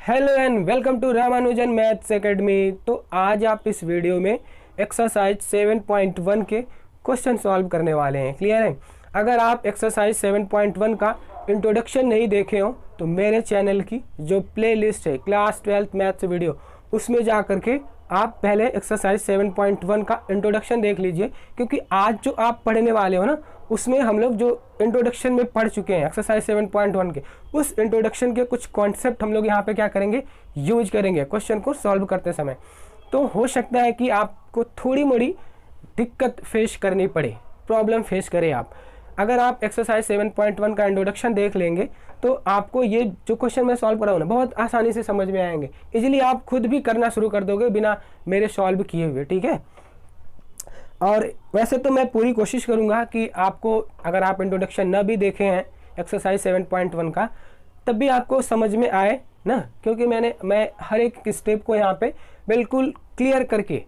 Hello and welcome to Ramanujan maths academy. तो आज आप इस वीडियो में एक्सरसाइज 7.1 के क्वेश्चन सॉल्व करने वाले हैं। क्लियर है? अगर आप एक्सरसाइज 7.1 का इंट्रोडक्शन नहीं देखे हो तो मेरे चैनल की जो प्लेलिस्ट है क्लास 12th मैथ्स वीडियो, उसमें जा करके आप पहले एक्सरसाइज 7.1 का इंट्रोडक्शन देख लीजिए, क्योंकि आज जो आप पढ़ने वाले हो ना उसमें हम लोग जो इंट्रोडक्शन में पढ़ चुके हैं एक्सरसाइज 7.1 के, उस इंट्रोडक्शन के कुछ कॉन्सेप्ट हम लोग यहाँ पे क्या करेंगे, यूज करेंगे क्वेश्चन को सॉल्व करते समय। तो हो सकता है कि आपको थोड़ी मोड़ी दिक्कत फेस करनी पड़े, प्रॉब्लम फेस करें आप। अगर आप एक्सरसाइज 7.1 का इंट्रोडक्शन देख लेंगे तो आपको ये जो क्वेश्चन मैं सॉल्व कर रहा हूँ ना बहुत आसानी से समझ में आएंगे। इजीली आप खुद भी करना शुरू कर दोगे बिना मेरे सॉल्व किए हुए। ठीक है? और वैसे तो मैं पूरी कोशिश करूँगा कि आपको, अगर आप इंट्रोडक्शन न भी देखे हैं एक्सरसाइज 7.1 का, तब भी आपको समझ में आए ना, क्योंकि मैं हर एक स्टेप को यहाँ पे बिल्कुल क्लियर करके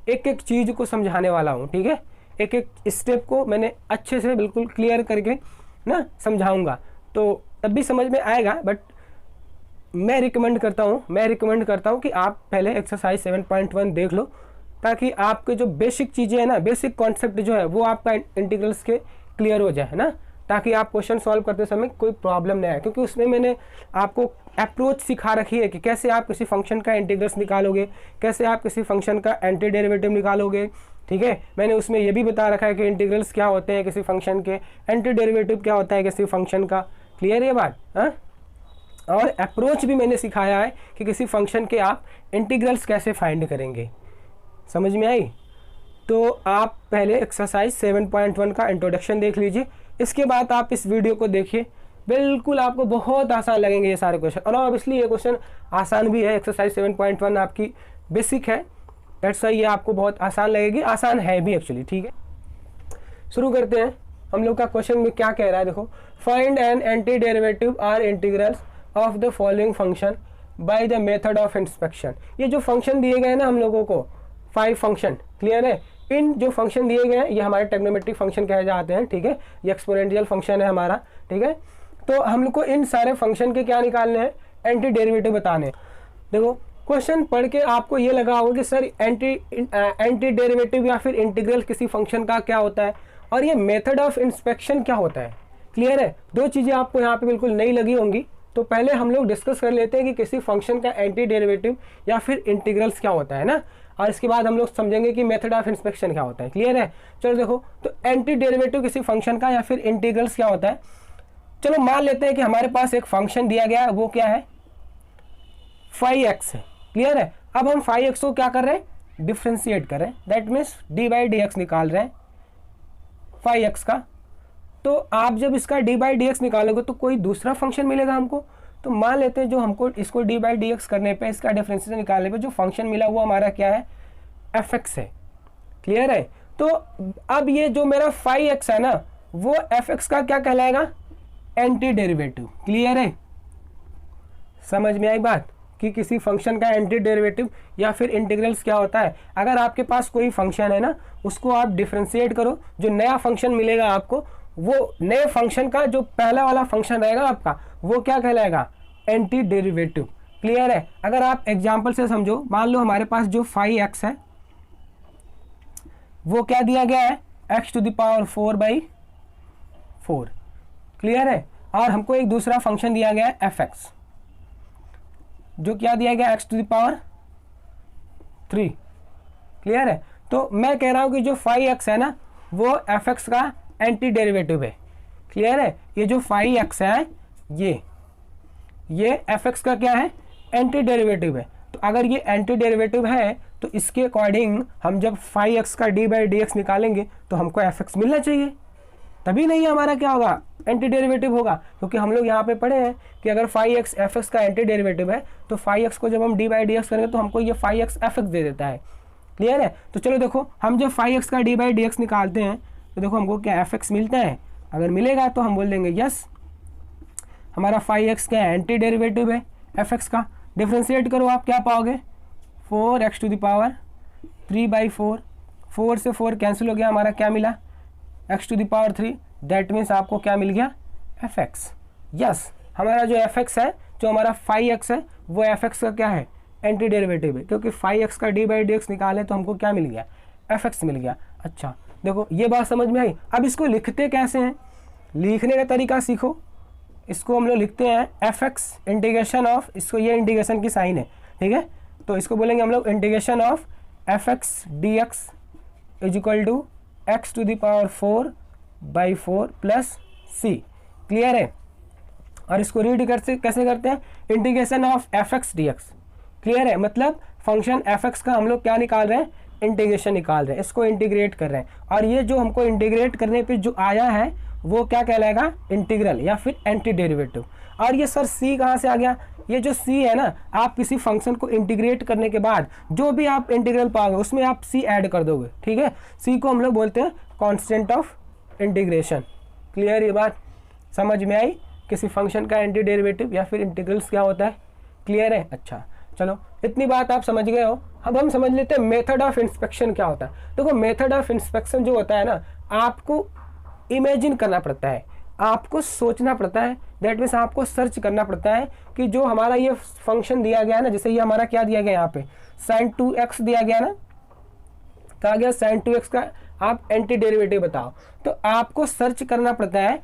एक एक चीज़ को समझाने वाला हूँ। ठीक है? एक एक स्टेप को मैंने अच्छे से बिल्कुल क्लियर करके ना समझाऊंगा, तो तब भी समझ में आएगा। बट मैं रिकमेंड करता हूँ कि आप पहले एक्सरसाइज 7.1 देख लो, ताकि आपके जो बेसिक चीज़ें हैं ना, बेसिक कॉन्सेप्ट जो है वो आपका इंटीग्रल्स के क्लियर हो जाए ना, ताकि आप क्वेश्चन सॉल्व करते समय कोई प्रॉब्लम नहीं आए। क्योंकि उसमें मैंने आपको अप्रोच सिखा रखी है कि कैसे आप किसी फंक्शन का इंटीग्रल्स निकालोगे, कैसे आप किसी फंक्शन का एंटी डेरिवेटिव निकालोगे। ठीक है? मैंने उसमें यह भी बता रखा है कि इंटीग्रल्स क्या होते हैं किसी फंक्शन के, एंटी डेरिवेटिव क्या होता है किसी फंक्शन का। क्लियर ये बात? हाँ। और अप्रोच भी मैंने सिखाया है कि किसी फंक्शन के आप इंटीग्रल्स कैसे फाइंड करेंगे। समझ में आई? तो आप पहले एक्सरसाइज 7.1 का इंट्रोडक्शन देख लीजिए, इसके बाद आप इस वीडियो को देखिए, बिल्कुल आपको बहुत आसान लगेंगे ये सारे क्वेश्चन। और ऑब्वियसली ये क्वेश्चन आसान भी है, एक्सरसाइज 7.1 आपकी बेसिक है, दैट्स वाई ये आपको बहुत आसान लगेगी, आसान है भी एक्चुअली। ठीक है? शुरू करते हैं। हम लोग का क्वेश्चन में क्या कह रहा है, देखो, find an anti derivative or integrals of the following function by the method of inspection. ये जो फंक्शन दिए गए ना हम लोगों को, 5 फंक्शन, क्लियर है? इन जो फंक्शन दिए गए हैं ये हमारे ट्रिग्नोमेट्रिक फंक्शन कहे जाते हैं। ठीक है? ये एक्सपोनेंशियल फंक्शन है हमारा। ठीक है? तो हम लोग को इन सारे फंक्शन के क्या निकालने हैं, एंटी डेरिवेटिव बताने हैं। देखो, क्वेश्चन पढ़ के आपको ये लगा होगा कि सर एंटी डेरिवेटिव या फिर इंटीग्रल किसी फंक्शन का क्या होता है, और ये मेथड ऑफ इंस्पेक्शन क्या होता है। क्लियर है? दो चीज़ें आपको यहाँ पे बिल्कुल नई लगी होंगी। तो पहले हम लोग डिस्कस कर लेते हैं कि किसी फंक्शन का एंटी डेरिवेटिव या फिर इंटीग्रल्स क्या होता है ना, और इसके बाद हम लोग समझेंगे कि मेथड ऑफ इंस्पेक्शन क्या होता है। क्लियर है? चलो देखो, तो एंटी डेरिवेटिव किसी फंक्शन का या फिर इंटीग्रल्स क्या होता है। चलो मान लेते हैं कि हमारे पास एक फंक्शन दिया गया है, वो क्या है, 5x है। क्लियर है? अब हम 5x को क्या कर रहे हैं, डिफ्रेंशिएट कर रहे हैं, दैट मीन्स dy/dx निकाल रहे हैं 5x का। तो आप जब इसका dy/dx निकालोगे तो कोई दूसरा फंक्शन मिलेगा हमको। तो मान लेते हैं जो हमको इसको dy/dx करने पे, इसका डिफरेंशिएशन निकालने पे जो फंक्शन मिला वो हमारा क्या है, fx है। क्लियर है? तो अब ये जो मेरा 5x है ना, वो fx का क्या कहलाएगा, एंटी डेरिवेटिव। क्लियर है? समझ में आई बात कि किसी फंक्शन का एंटी डेरिवेटिव या फिर इंटीग्रल्स क्या होता है। अगर आपके पास कोई फंक्शन है ना, उसको आप डिफरेंशिएट करो, जो नया फंक्शन मिलेगा आपको, वो नए फंक्शन का जो पहला वाला फंक्शन रहेगा आपका, वो क्या कहलाएगा, एंटी डेरिवेटिव। क्लियर है? अगर आप एग्जांपल से समझो, मान लो हमारे पास जो 5x है वो क्या दिया गया है, x⁴/4। क्लियर है? और हमको एक दूसरा फंक्शन दिया गया है fx, जो क्या दिया गया, x⁵। क्लियर है? तो मैं कह रहा हूं कि जो 5x है ना, वो fx का एंटी डेरिवेटिव है। क्लियर है? ये जो 5x है ये fx का क्या है, एंटी डेरिवेटिव है। तो अगर ये एंटी डेरिवेटिव है तो इसके अकॉर्डिंग हम जब 5x का dy/dx निकालेंगे तो हमको fx मिलना चाहिए, तभी नहीं हमारा क्या होगा, एंटी डेरिवेटिव होगा। क्योंकि हम लोग यहाँ पे पढ़े हैं कि अगर 5x fx का एंटी डेरिवेटिव है तो 5x को जब हम dy/dx करेंगे तो हमको ये 5x fx दे देता है। क्लियर है? तो चलो देखो, हम जब 5x का dy/dx निकालते हैं तो देखो हमको क्या fx मिलता है। अगर मिलेगा तो हम बोल देंगे यस, हमारा 5x का एंटी डेरिवेटिव है fx का। डिफ्रेंशिएट करो, आप क्या पाओगे, 4x⁴/4। 4 से 4 कैंसिल हो गया, हमारा क्या मिला, x⁵। दैट मीन्स आपको क्या मिल गया, fx। यस, हमारा जो fx है जो हमारा फाई एक्स है वो एफ एक्स का क्या है, एंटी डेरिवेटिव है, क्योंकि फाई एक्स का डी बाई डी एक्स निकाले तो हमको क्या मिल गया, एफ एक्स मिल गया। अच्छा देखो ये बात समझ में आई। अब इसको लिखते कैसे हैं, लिखने का तरीका सीखो। इसको हम लोग लिखते हैं एफ एक्स इंटीग्रेशन ऑफ, इसको ये इंटीग्रेशन की साइन है, ठीक है, तो इसको बोलेंगे हम लोग integration of F x D x is equal to x to the power 4/4 plus C. Clear है। और इसको रीड कैसे करते हैं, integration of F x D x. Clear है, मतलब फंक्शन एफ एक्स का हम लोग क्या निकाल रहे हैं, इंटीग्रेशन निकाल रहे हैं, इसको इंटीग्रेट कर रहे हैं। और ये जो हमको इंटीग्रेट करने पे जो आया है वो क्या कहलाएगा, इंटीग्रल या फिर एंटी डेरिवेटिव। और ये सर सी कहाँ से आ गया, ये जो सी है ना, आप किसी फंक्शन को इंटीग्रेट करने के बाद जो भी आप इंटीग्रल पाओगे उसमें आप सी ऐड कर दोगे, ठीक है। सी को हम लोग बोलते हैं कांस्टेंट ऑफ इंटीग्रेशन। क्लियर, ये बात समझ में आई, किसी फंक्शन का एंटी डेरिवेटिव या फिर इंटीग्रल्स क्या होता है। क्लियर है। अच्छा चलो इतनी बात आप समझ गए हो। अब हम समझ लेते हैं मेथड ऑफ इंस्पेक्शन क्या होता है। देखो मेथड ऑफ इंस्पेक्शन जो होता है ना, आपको इमेजिन करना पड़ता है, आपको सोचना पड़ता है, दैट मीन्स आपको सर्च करना पड़ता है कि जो हमारा ये फंक्शन दिया गया है ना, जैसे ये हमारा क्या दिया गया यहाँ पे sin 2x दिया गया ना, कहा गया sin 2x का आप एंटी डेरिवेटिव बताओ। तो आपको सर्च करना पड़ता है,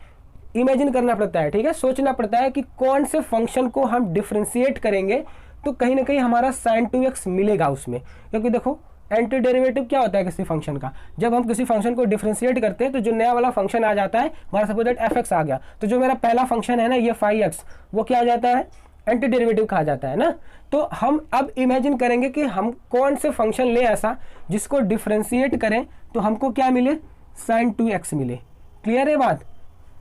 इमेजिन करना पड़ता है, ठीक है, सोचना पड़ता है कि कौन से फंक्शन को हम डिफ्रेंशिएट करेंगे तो कहीं ना कहीं हमारा sin 2x मिलेगा उसमें। क्योंकि देखो एंटी डेरिवेटिव क्या होता है किसी फंक्शन का, जब हम किसी फंक्शन को डिफरेंशिएट करते हैं तो जो नया वाला फंक्शन आ जाता है, हमारा सपोज दैट एफ एक्स आ गया, तो जो मेरा पहला फंक्शन है ना ये फाई एक्स, वो क्या आ जाता है, एंटी डेरिवेटिव कहा जाता है ना। तो हम अब इमेजिन करेंगे कि हम कौन से फंक्शन ले ऐसा जिसको डिफरेंशिएट करें तो हमको क्या मिले, sin 2x मिले। क्लियर है बात,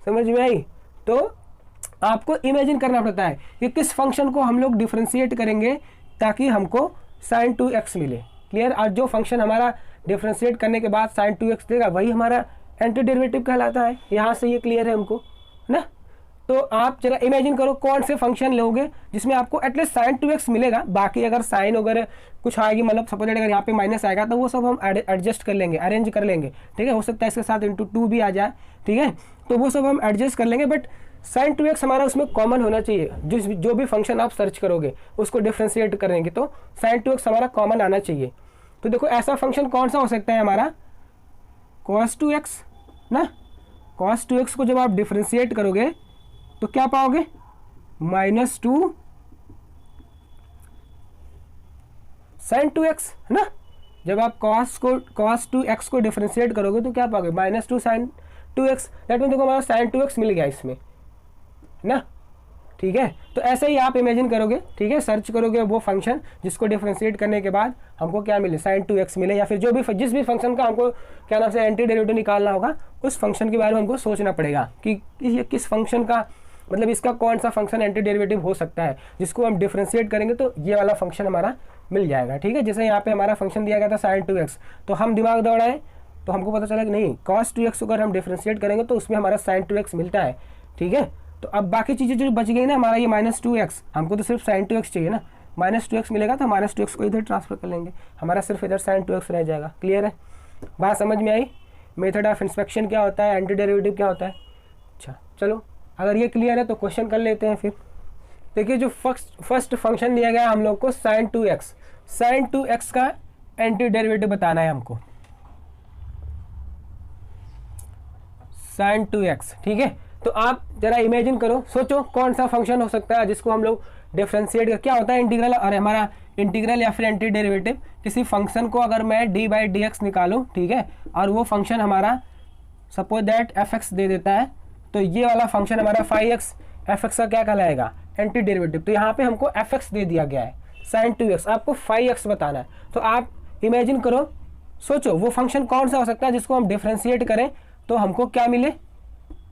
समझ में आई। तो आपको इमेजिन करना पड़ता है कि किस फंक्शन को हम लोग डिफरेंशिएट करेंगे ताकि हमको sin 2x मिले। क्लियर। और जो फंक्शन हमारा डिफरेंशिएट करने के बाद sin 2x देगा वही हमारा एंटी डेरिवेटिव कहलाता है। यहाँ से ये क्लियर है हमको, है ना। तो आप जरा इमेजिन करो कौन से फंक्शन लोगे जिसमें आपको एटलीस्ट sin 2x मिलेगा, बाकी अगर साइन वगैरह कुछ आएगी, मतलब सपोज अगर यहाँ पे माइनस आएगा तो वो सब हम एडजस्ट कर लेंगे, अरेंज कर लेंगे, ठीक है। हो सकता है इसके साथ ×2 भी आ जाए, ठीक है, तो वो सब हम एडजस्ट कर लेंगे। बट sin 2x हमारा उसमें कॉमन होना चाहिए, जो भी फंक्शन आप सर्च करोगे उसको डिफ्रेंशिएट करेंगे तो sin 2x हमारा कॉमन आना चाहिए। तो देखो ऐसा फंक्शन कौन सा हो सकता है हमारा, cos 2x ना। cos 2x को जब आप डिफ्रेंशिएट करोगे तो क्या पाओगे, -2 sin 2x, है ना। जब आप cos 2x को डिफ्रेंशिएट करोगे तो क्या पाओगे, -2 sin 2x। दैट मीन देखो हमारा sin 2x मिल गया इसमें, ना, ठीक है। तो ऐसे ही आप इमेजिन करोगे, ठीक है, सर्च करोगे वो फंक्शन जिसको डिफरेंशिएट करने के बाद हमको क्या मिले, sin 2x मिले, या फिर जो भी जिस भी फंक्शन का हमको क्या नाम से एंटी डेरिवेटिव निकालना होगा उस फंक्शन के बारे में हमको सोचना पड़ेगा कि ये किस फंक्शन का, मतलब इसका कौन सा फंक्शन एंटी डेरिवेटिव हो सकता है जिसको हम डिफरेंशिएट करेंगे तो ये वाला फंक्शन हमारा मिल जाएगा, ठीक है। जैसे यहाँ पे हमारा फंक्शन दिया गया था sin 2x, तो हम दिमाग दौड़ाएं तो हमको पता चला कि नहीं, cos 2x को अगर हम डिफरेंशिएट करेंगे तो उसमें हमारा sin 2x मिलता है, ठीक है। तो अब बाकी चीज़ें जो बच गई ना, हमारा ये -2x, हमको तो सिर्फ sin 2x चाहिए ना, -2x मिलेगा तो -2x को इधर ट्रांसफर कर लेंगे, हमारा सिर्फ इधर sin 2x रह जाएगा। क्लियर है, बात समझ में आई। मेथड ऑफ इंस्पेक्शन क्या होता है, एंटी डेरिवेटिव क्या होता है। अच्छा चलो अगर ये क्लियर है तो क्वेश्चन कर लेते हैं फिर। देखिए जो फर्स्ट फंक्शन दिया गया हम लोग को sin 2x का एंटी डेरिवेटिव बताना है हमको, sin 2x, ठीक है। तो आप जरा इमेजिन करो, सोचो कौन सा फंक्शन हो सकता है जिसको हम लोग डिफरेंशिएट, क्या होता है इंटीग्रल, और हमारा इंटीग्रल या फिर एंटी डेरिवेटिव, किसी फंक्शन को अगर मैं d/dx निकालूं, ठीक है, और वो फंक्शन हमारा सपोज दैट f(x) दे देता है, तो ये वाला फंक्शन हमारा फाई एक्स, f(x) का क्या कहलाएगा, एंटी डेरिवेटिव। तो यहाँ पे हमको f(x) दे दिया गया है, sin 2x आपको फाई एक्स बताना है। तो आप इमेजिन करो, सोचो वो फंक्शन कौन सा हो सकता है जिसको हम डिफरेंशिएट करें तो हमको क्या मिले,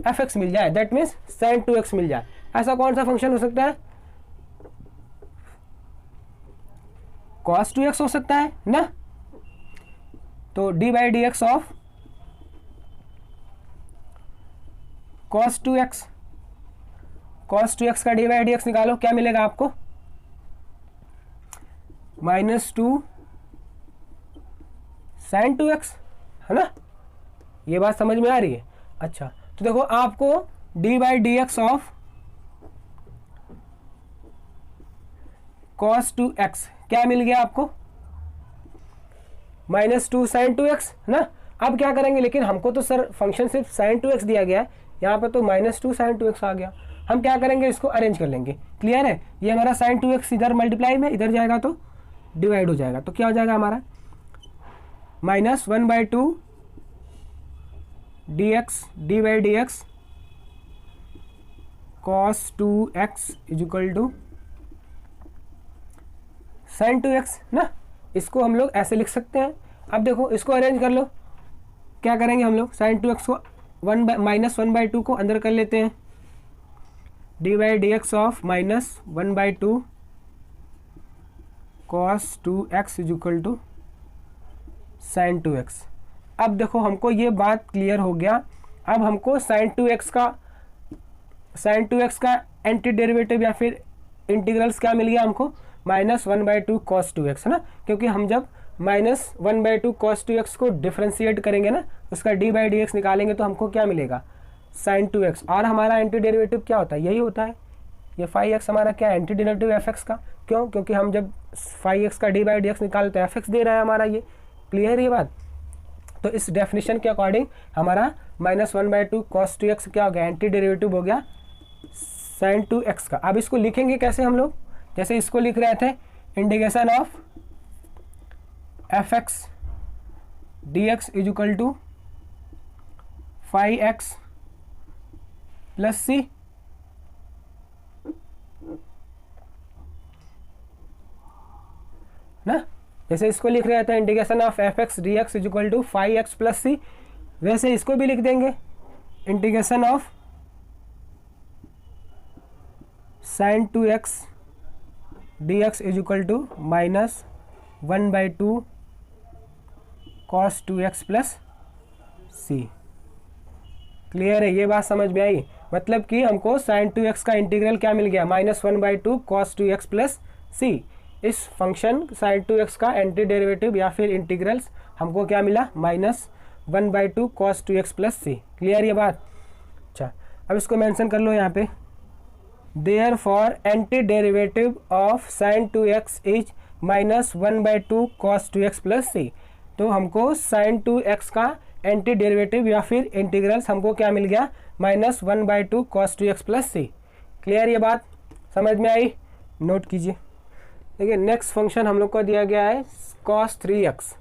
f(x) मिल जाए, दैट मीन्स sin 2x मिल जाए। ऐसा कौन सा फंक्शन हो सकता है, cos 2x हो सकता है ना। तो d/dx of cos 2x, cos 2x का d/dx निकालो, क्या मिलेगा आपको, -2 sin 2x, है ना। ये बात समझ में आ रही है। अच्छा तो देखो आपको d/dx ऑफ cos 2x क्या मिल गया आपको, -2 sin 2x ना। अब क्या करेंगे, लेकिन हमको तो सर फंक्शन सिर्फ sin 2x दिया गया है, यहाँ पे तो -2 sin 2x आ गया। हम क्या करेंगे, इसको अरेंज कर लेंगे। क्लियर है, ये हमारा sin 2x इधर मल्टीप्लाई में इधर जाएगा तो डिवाइड हो जाएगा, तो क्या हो जाएगा हमारा -1/2 dx dy/dx cos 2x equal to sin 2x ना। इसको हम लोग ऐसे लिख सकते हैं। अब देखो इसको अरेंज कर लो, क्या करेंगे हम लोग, sin 2x को -1/2 को अंदर कर लेते हैं, dy/dx of -1/2 cos 2x equal to sin 2x। अब देखो हमको ये बात क्लियर हो गया। अब हमको sin 2x का एंटी डेरिवेटिव या फिर इंटीग्रल्स क्या मिल गया हमको, -1/2 cos 2x है ना, क्योंकि हम जब -1/2 cos 2x को डिफ्रेंशिएट करेंगे ना, उसका d/dx निकालेंगे तो हमको क्या मिलेगा, sin 2x। और हमारा एंटी डेरिवेटिव क्या होता है, यही होता है, ये 5x हमारा क्या है, एंटी डेरिवेटिव fx का। क्यों, क्योंकि हम जब 5x का d/dx निकालते हैं fx दे रहा है हमारा ये। क्लियर ये बात। तो इस डेफिनेशन के अकॉर्डिंग हमारा -1/2 cos 2x क्या हो गया, एंटी डेरिवेटिव हो गया sin 2x का। अब इसको लिखेंगे कैसे हम लोग, जैसे इसको लिख रहे थे, integration of fx dx equal to 5x plus c ना। जैसे इसको लिख रहे थे integration of fx dx equal to 5x plus c, वैसे इसको भी लिख देंगे integration of sin 2x dx equal to -1/2 cos 2x plus c। Clear है, ये बात समझ में आई। मतलब कि हमको sin 2x का इंटीग्रल क्या मिल गया, -1/2 cos 2x प्लस c। इस फंक्शन sin 2x का एंटी डेरिवेटिव या फिर इंटीग्रल्स हमको क्या मिला, -1/2 cos 2x plus c। Clear ये बात। अच्छा, अब इसको मेंशन कर लो यहाँ पे, Therefore anti derivative of sin 2x is -1/2 cos 2x plus c। तो हमको sin 2x का एंटी डेरिवेटिव या फिर इंटीग्रल्स हमको क्या मिल गया, -1/2 cos 2x plus c। Clear ये बात समझ में आई, नोट कीजिए। देखिए नेक्स्ट फंक्शन हम लोग को दिया गया है cos 3x।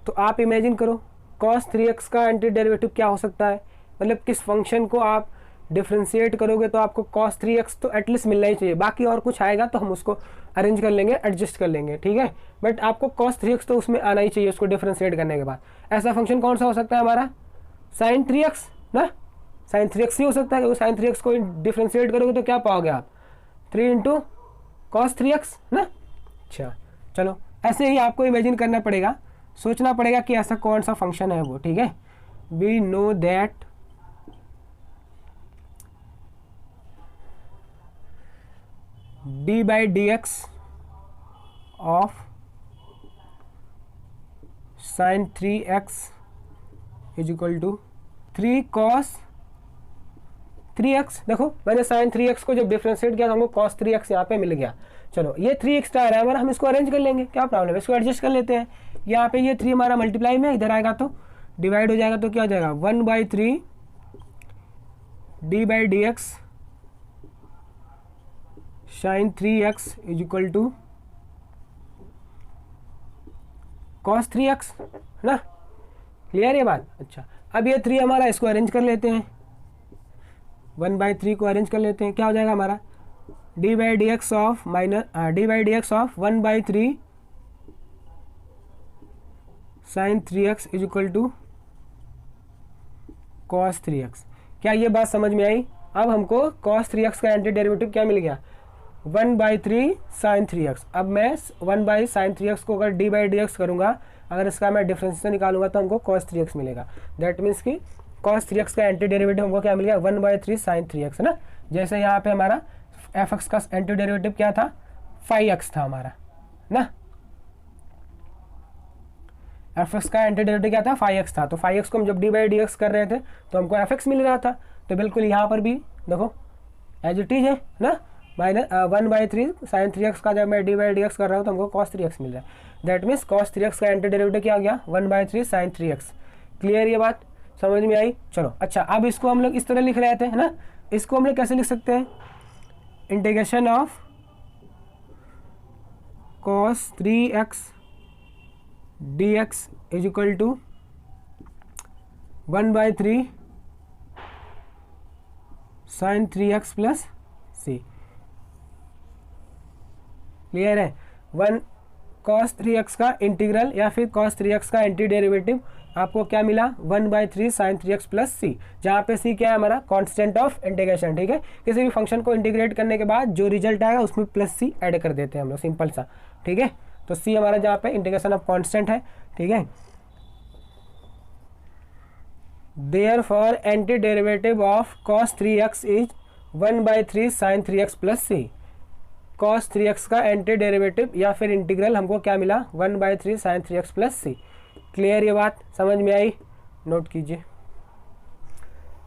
तो आप इमेजिन करो cos 3x का एंटी डेरिवेटिव क्या हो सकता है, मतलब किस फंक्शन को आप डिफ्रेंशिएट करोगे तो आपको cos 3x तो एटलीस्ट मिलना ही चाहिए। बाकी और कुछ आएगा तो हम उसको अरेंज कर लेंगे, एडजस्ट कर लेंगे, ठीक है, बट आपको cos 3x तो उसमें आना ही चाहिए उसको डिफ्रेंशिएट करने के बाद। ऐसा फंक्शन कौन सा हो सकता है हमारा, sin 3x ना, sin 3x ही हो सकता है, क्योंकि sin 3x को डिफ्रेंशिएट करोगे तो क्या पाओगे आप, 3 × cos 3x ना। अच्छा चलो, ऐसे ही आपको इमेजिन करना पड़ेगा, सोचना पड़ेगा कि ऐसा कौन सा फंक्शन है वो, ठीक है। We know that d/dx of sin 3x is equal to 3 cos 3x। देखो मैंने sin 3x को जब डिफ्रेंशिएट किया तो हमको cos 3x यहाँ पे मिल गया। चलो ये 3 एक्स्ट्रा आ रहा है हमारा, हम इसको अरेंज कर लेंगे, क्या प्रॉब्लम है, इसको एडजस्ट कर लेते हैं। यहाँ पे ये 3 हमारा मल्टीप्लाई में इधर आएगा तो डिवाइड हो जाएगा, तो क्या हो जाएगा 1/3 d/dx sin 3x is equal to cos 3x ना। क्लियर ये बात। अच्छा अब ये 3 हमारा, इसको अरेंज कर लेते हैं, 1/3 को अरेंज कर लेते हैं, क्या हो जाएगा हमारा d/dx of d/dx of 1/3 sin 3x is equal to cos 3x। क्या ये बात समझ में आई। अब हमको cos 3x का एंटी डेरिवेटिव क्या मिल गया, 1/3 sin 3x। अब मैं 1/sin 3x को अगर d/dx करूँगा, अगर इसका मैं डिफरेंशिएशन निकालूंगा तो हमको cos 3x मिलेगा। दैट मीन्स कि cos 3x का एंटी डेरिवेटिव हमको क्या मिल गया, 1/3 sin 3x है ना। जैसे यहाँ पे हमारा fx का एंटी डेरिवेटिव क्या था, 5x था हमारा ना, fx का एंटी डेरिवेटिव क्या था, 5x था। तो 5x को हम जब d/dx कर रहे थे तो हमको fx मिल रहा था, तो बिल्कुल यहाँ पर भी देखो एज इट इज है ना, माइनस 1/3 साइन 3x का जब मैं dy/dx कर रहा हूँ तो हमको cos 3x मिल रहा है। दैट मीन्स cos 3x का एंटी डेरिवेटिव क्या आ गया 1/3 साइन 3x। क्लियर ये बात समझ में आई। चलो अच्छा, अब इसको हम लोग इस तरह लिख रहे थे है ना, इसको हम लोग कैसे लिख सकते हैं, integration of cos 3x dx is equal to 1/3 sine 3x plus C. Clear है। 1 cos 3x का इंटीग्रल या फिर cos 3x का एंटी डेरिवेटिव आपको क्या मिला 1/3 साइन 3x प्लस सी, जहाँ पे सी क्या है हमारा कांस्टेंट ऑफ इंटीग्रेशन। ठीक है, किसी भी फंक्शन को इंटीग्रेट करने के बाद जो रिजल्ट आएगा उसमें प्लस सी ऐड कर देते हैं हम लोग, सिंपल सा। ठीक है, तो सी हमारा जहाँ पे इंटीग्रेशन ऑफ कांस्टेंट है। ठीक है, therefore anti derivative of cos 3x is 1/3 sine 3x plus C. cos 3x का एंटी डेरिवेटिव या फिर इंटीग्रल हमको क्या मिला 1/3 साइन 3x प्लस सी। क्लियर ये बात समझ में आई, नोट कीजिए।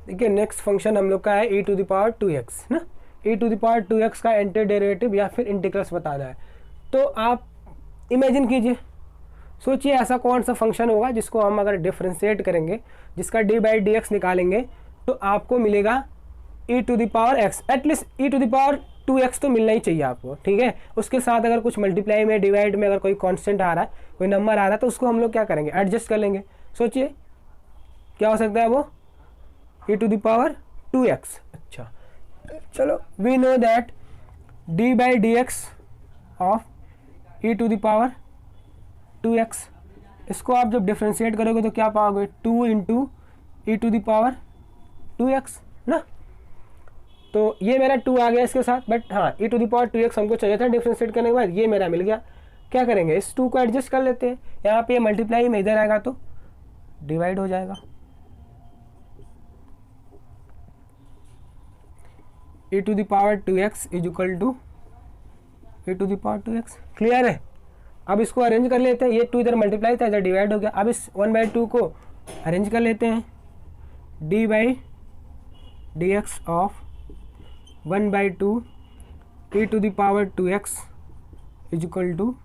देखिए नेक्स्ट फंक्शन हम लोग का है e⁻²x ना, e⁻²x का एंटी डेरिवेटिव या फिर इंटीग्रल्स बताना है। तो आप इमेजिन कीजिए, सोचिए ऐसा कौन सा फंक्शन होगा जिसको हम अगर डिफ्रेंशिएट करेंगे, जिसका d/dx निकालेंगे तो आपको मिलेगा e⁻x, एटलीस्ट e⁻²x तो मिलना ही चाहिए आपको। ठीक है, उसके साथ अगर कुछ मल्टीप्लाई में डिवाइड में अगर कोई कांस्टेंट आ रहा है, कोई नंबर आ रहा है, तो उसको हम लोग क्या करेंगे एडजस्ट कर लेंगे। सोचिए क्या हो सकता है वो e⁻²x। अच्छा चलो, we know that d/dx of e⁻²x, इसको आप जब डिफ्रेंशिएट करोगे तो क्या पाओगे 2 इंटू e⁻²x ना। तो ये मेरा 2 आ गया इसके साथ, बट हाँ e⁻²x हमको चाहिए था डिफ्रेंशिएट करने के बाद, ये मेरा मिल गया। क्या करेंगे, इस 2 को एडजस्ट कर लेते हैं, यहाँ पे मल्टीप्लाई में इधर आएगा तो डिवाइड हो जाएगा। e⁻²x is equal to e⁻²x। Clear है। अब इसको अरेंज कर लेते हैं, ये 2 इधर मल्टीप्लाई था, इधर डिवाइड हो गया। अब इस 1/2 को अरेंज कर लेते हैं, d/dx of 1/2 e⁻²x is equal to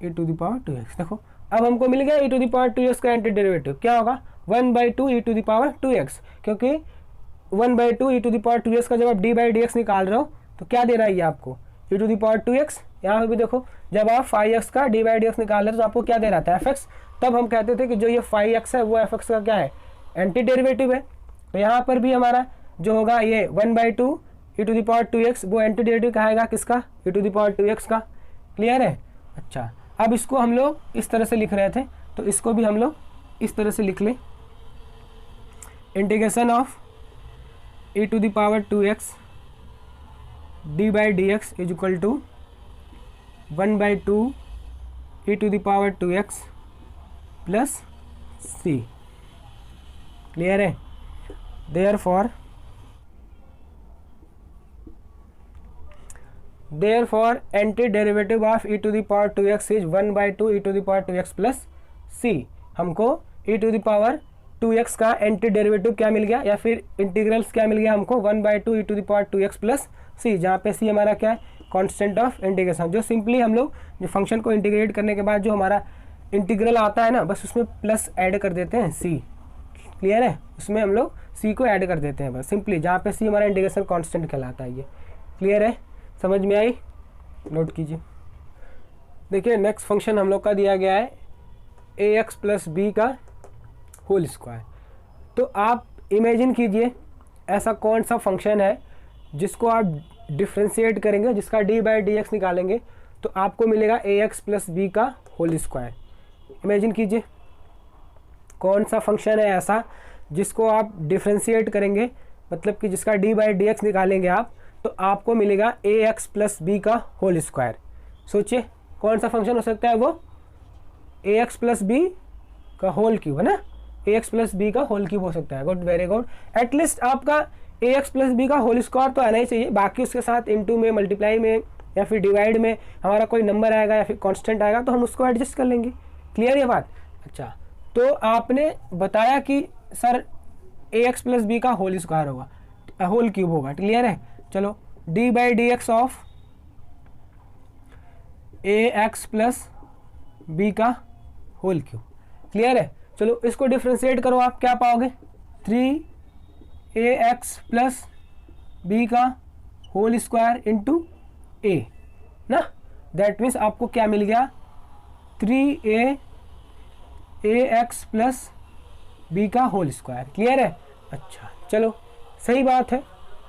e⁻²x। देखो अब हमको मिल गया e⁻²x का एंटी डेरिवेटिव क्या होगा 1/2 e⁻²x, क्योंकि 1/2 e⁻²x का जब आप d/dx निकाल रहे हो तो क्या दे रहा है ये आपको e⁻²x। यहाँ पे भी देखो जब आप 5x का d/dx निकाल रहे हो तो आपको क्या दे रहा था fx। तब हम कहते थे कि जो ये 5x है वो fx का क्या है एंटी डेरिवेटिव है। तो यहाँ पर भी हमारा जो होगा ये 1/2 e⁻²x वो एंटी डेरिवेटिव कहेगा किसका e⁻²x का। क्लियर है। अच्छा अब इसको हम लोग इस तरह से लिख रहे थे, तो इसको भी हम लोग इस तरह से लिख लें, integration of e⁻²x d/dx is equal to 1/2 e⁻²x plus c। Clear है। Therefore anti derivative of e⁻²x is 1/2 e⁻²x plus c। हमको e⁻²x का एंटी डेरिवेटिव क्या मिल गया या फिर इंटीग्रल्स क्या मिल गया हमको 1/2 e⁻²x प्लस c, जहाँ पे c हमारा क्या है कांस्टेंट ऑफ इंटीग्रेशन। जो सिंपली हम लोग जो फंक्शन को इंटीग्रेट करने के बाद जो हमारा इंटीग्रल आता है ना, बस उसमें प्लस ऐड कर देते हैं c। क्लियर है, उसमें हम लोग c को ऐड कर देते हैं बस सिंपली, जहाँ पे c हमारा इंटीग्रेशन कांस्टेंट कहलाता है ये। क्लियर है, समझ में आई, नोट कीजिए। देखिए नेक्स्ट फंक्शन हम लोग का दिया गया है ax प्लस b का होल स्क्वायर। तो आप इमेजिन कीजिए ऐसा कौन सा फंक्शन है जिसको आप डिफ्रेंशिएट करेंगे, जिसका d/dx निकालेंगे तो आपको मिलेगा ax प्लस b का होल स्क्वायर। इमेजिन कीजिए कौन सा फंक्शन है ऐसा जिसको आप डिफ्रेंशिएट करेंगे, मतलब कि जिसका d/dx निकालेंगे आप तो आपको मिलेगा ax प्लस b का होल स्क्वायर। सोचिए कौन सा फंक्शन हो सकता है वो ax प्लस b का होल क्यूब है ना, ax प्लस b का होल क्यूब हो सकता है। Good, very good. एटलीस्ट आपका ax प्लस b का होल स्क्वायर तो आना ही चाहिए, बाकी उसके साथ इनटू में मल्टीप्लाई में या फिर डिवाइड में हमारा कोई नंबर आएगा या फिर कांस्टेंट आएगा तो हम उसको एडजस्ट कर लेंगे। क्लियर ये बात। अच्छा तो आपने बताया कि सर ax प्लस b का होल स्क्वायर होगा, होल क्यूब होगा। क्लियर है। चलो D by D x of A X plus B का होल क्यूब। क्लियर है? चलो इसको डिफ्रेंशिएट करो, आप क्या पाओगे, 3ax प्लस बी का होल स्क्वायर इंटू ए ना। दैट मीन्स आपको क्या मिल गया, 3ax प्लस बी का होल स्क्वायर। क्लियर है? अच्छा चलो सही बात है,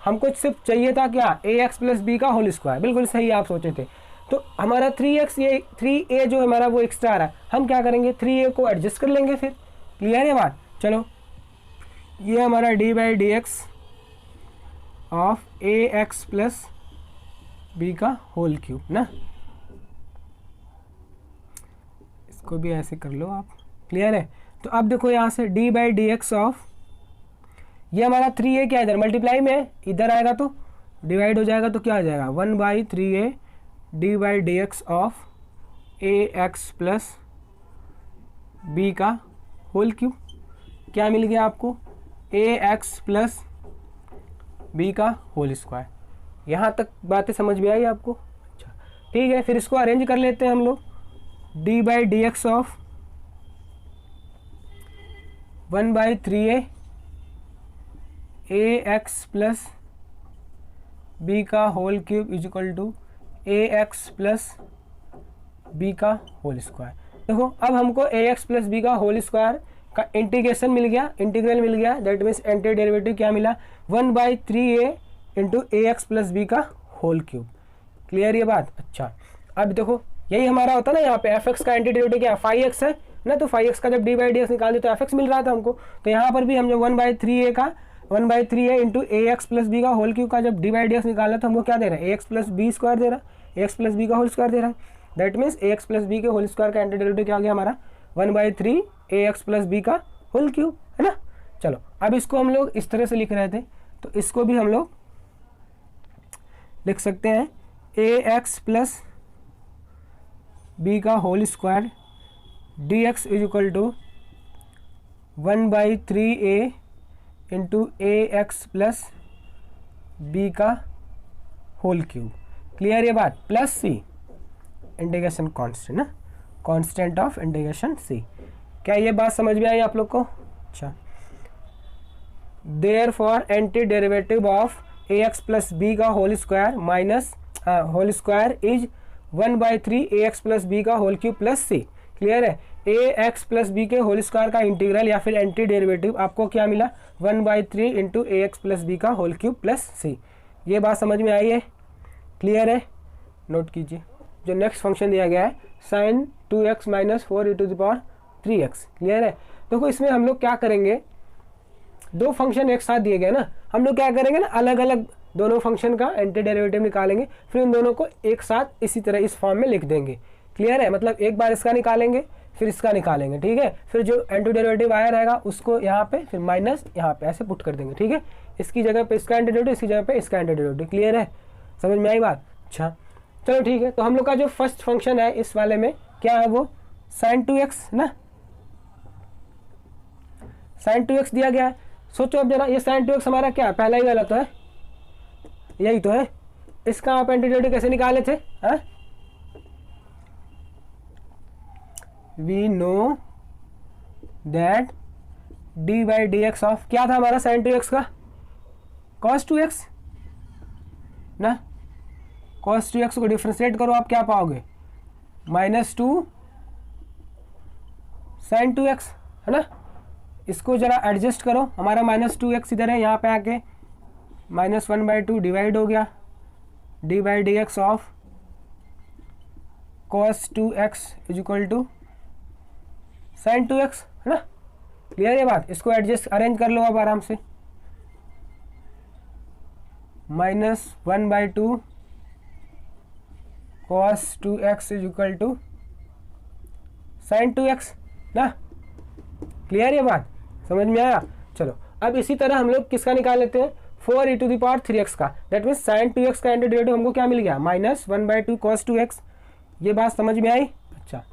हमको सिर्फ चाहिए था क्या, ax प्लस बी का होल स्क्वायर। बिल्कुल सही आप सोचे थे। तो हमारा 3x, ये 3a जो हमारा वो एक्स्ट्रा आ रहा है, हम क्या करेंगे 3a को एडजस्ट कर लेंगे फिर। क्लियर है बात? चलो ये हमारा D by D x of ax plus B का होल क्यूब ना, इसको भी ऐसे कर लो आप। क्लियर है? तो अब देखो यहाँ से D by D x of, ये हमारा 3a क्या इधर मल्टीप्लाई में है, इधर आएगा तो डिवाइड हो जाएगा, तो क्या आ जाएगा 1/3a D by D x of ax plus B का होल क्यूब। क्या मिल गया आपको, ax प्लस बी का होल स्क्वायर। यहाँ तक बातें समझ में आई आपको? अच्छा ठीक है, फिर इसको अरेंज कर लेते हैं हम लोग। D by D x of 1/3a ax plus B का whole cube is equal to ax plus B का होल स्क्वायर। देखो अब हमको ax प्लस बी का होल स्क्वायर का इंटीग्रेशन मिल गया, इंटीग्रल मिल गया। दैट मीन्स एंटी डेरिवेटिव क्या मिला, 1/3a into ax plus B का होल क्यूब। क्लियर ये बात? अच्छा अब देखो यही हमारा होता है ना, यहाँ पे fx का एंटी डेरिवेटिव क्या फाई एक्स है ना, तो फाई एक्स का जब डी बाई डी एक्स निकालते तो fx मिल रहा था हमको। तो यहाँ पर भी हम जो 1/3a का 1/3a into ax plus B का होल क्यूब का जब डी बाई डी एक्स निकाला तो हमको क्या दे रहा है, ax प्लस बी स्क्वायर दे रहा है, ax प्लस बी का होल स्क्वायर दे रहा है। That means ax plus B के होल स्क्वायर का एंटी डेरिवेटिव क्या आ गया हमारा, 1/3 ax प्लस बी का होल क्यूब, है ना। चलो अब इसको हम लोग इस तरह से लिख रहे थे, तो इसको भी हम लोग लिख सकते हैं ax प्लस बी का whole square dx is equal to 1/3a into ax plus B का होल क्यूब। क्लियर ये बात? प्लस सी इंटीग्रेशन कांस्टेंट ना, कांस्टेंट ऑफ इंटीग्रेशन सी। क्या ये बात समझ में आई आप लोग को? अच्छा therefore anti derivative of ax plus B का whole square minus whole square is 1/3 ax plus B का होल क्यूब प्लस सी। क्लियर है? ax प्लस बी के होल स्क्वायर का इंटीग्रल या फिर एंटी डेरिवेटिव आपको क्या मिला, 1/3 इंटू ax प्लस बी का होल क्यूब प्लस सी। ये बात समझ में आई है? क्लियर है? नोट कीजिए जो नेक्स्ट फंक्शन दिया गया है sin 2x minus 4e⁻3x। Clear है? देखो इसमें हम लोग क्या करेंगे, दो फंक्शन एक साथ दिए गए ना, हम लोग क्या करेंगे ना, अलग अलग दोनों फंक्शन का एंटी डेरिवेटिव निकालेंगे, फिर उन दोनों को एक साथ इसी तरह इस फॉर्म में लिख देंगे। क्लियर है? मतलब एक बार इसका निकालेंगे फिर इसका निकालेंगे, ठीक है। फिर जो एंटी डेरिवेटिव आया रहेगा उसको यहाँ पे, फिर माइनस यहाँ पे ऐसे पुट कर देंगे, ठीक है। इसकी जगह पे इसका एंटी डेरिवेटिव, इसकी जगह पे इसका एंटी डेरिवेटिव। क्लियर है? समझ में आई बात? अच्छा चलो ठीक है। तो हम लोग का जो फर्स्ट फंक्शन है इस वाले में क्या है, वो sin 2x ना, sin 2x दिया गया है। सोचो अब जरा, ये sin 2x हमारा क्या है, पहला ही वाला तो है, यही तो है। इसका आप एंटी डेरिवेटिव कैसे निकाले थे, हाँ? We know that d by D x of क्या था हमारा sin 2x का, cos 2x ना। cos 2x को डिफ्रेंशिएट करो, आप क्या पाओगे, -2 sin 2x, है ना। इसको जरा एडजस्ट करो, हमारा -2x इधर है, यहाँ पे आके -1/2 डिवाइड हो गया, d by D x of cos 2x is equal to sin 2x, है ना। क्लियर है बात? इसको एडजस्ट अरेंज कर लो अब आराम से, -1/2 cos 2x is equal to sin 2x ना। क्लियर है बात? समझ में आया? चलो अब इसी तरह हम लोग किसका निकाल लेते हैं, 4e⁻3x का। दैट मीन्स sin 2x का एंटी डेरिवेटिव हमको क्या मिल गया, -1/2 cos 2x। ये बात समझ में आई? अच्छा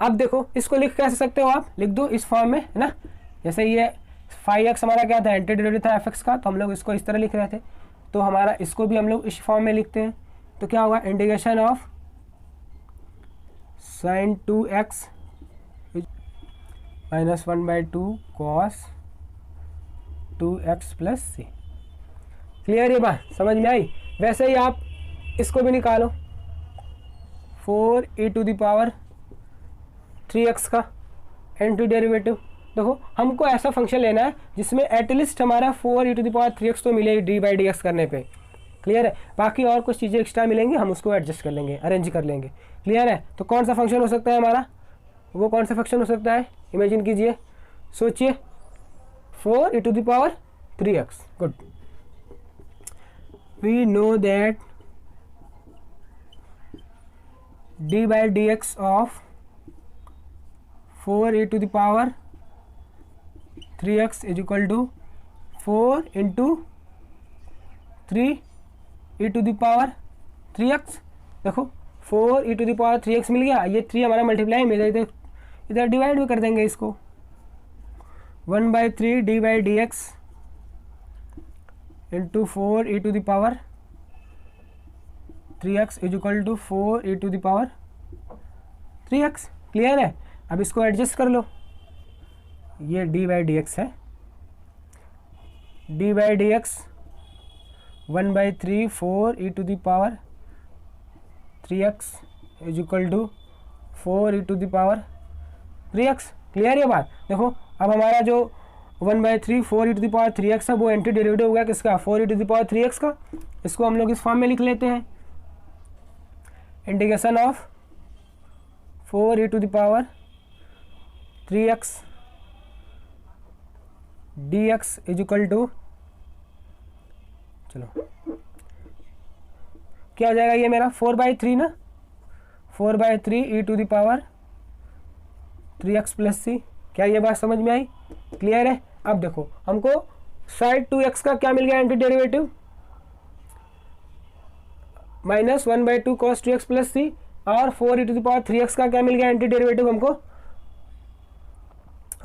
अब देखो इसको लिख कैसे सकते हो आप, लिख दो इस फॉर्म में, है ना। जैसे ये फाई एक्स हमारा क्या था, एंटी डेरिवेटिव था fx का, तो हम लोग इसको इस तरह लिख रहे थे। तो हमारा इसको भी हम लोग इस फॉर्म में लिखते हैं। तो क्या होगा, integration of sin 2x minus 1/2 cos 2x plus C. Clear, ये बात समझ में आई। वैसे ही आप इसको भी निकालो, 4e⁻3x का एंटी डेरिवेटिव। देखो हमको ऐसा फंक्शन लेना है जिसमें एटलीस्ट हमारा 4e⁻3x तो मिले d/dx करने पे। क्लियर है, बाकी और कुछ चीज़ें एक्स्ट्रा मिलेंगी, हम उसको एडजस्ट कर लेंगे, अरेंज कर लेंगे। क्लियर है, तो कौन सा फंक्शन हो सकता है हमारा, वो कौन सा फंक्शन हो सकता है, इमेजिन कीजिए, सोचिए। 4e⁻3x, good. We know that d/dx of 4e⁻3x is equal to 4 into 3e⁻3x। देखो 4e⁻3x मिल गया, ये 3 हमारा मल्टीप्लाई में इधर डिवाइड भी कर देंगे इसको। 1/3 d/dx into 4e⁻3x is equal to 4e⁻3x। Clear है, अब इसको एडजस्ट कर लो, ये d/dx है, d/dx 1/3 4e⁻3x is equal to 4e⁻3x। Clear है बात। देखो अब हमारा जो 1/3 4e⁻3x है वो एंटी डेरिवेटिव हो गया किसका, 4e⁻3x का। इसको हम लोग इस फॉर्म में लिख लेते हैं, integration of 4e⁻3x dx is equal to, चलो क्या हो जाएगा ये मेरा 4/3 ना, 4/3e⁻3x प्लस सी। क्या ये बात समझ में आई, क्लियर है। अब देखो हमको साइड 2x का क्या मिल गया anti derivative, minus 1/2 cos 2x plus C, और 4e⁻3x का क्या मिल गया एंटी डेरिवेटिव हमको,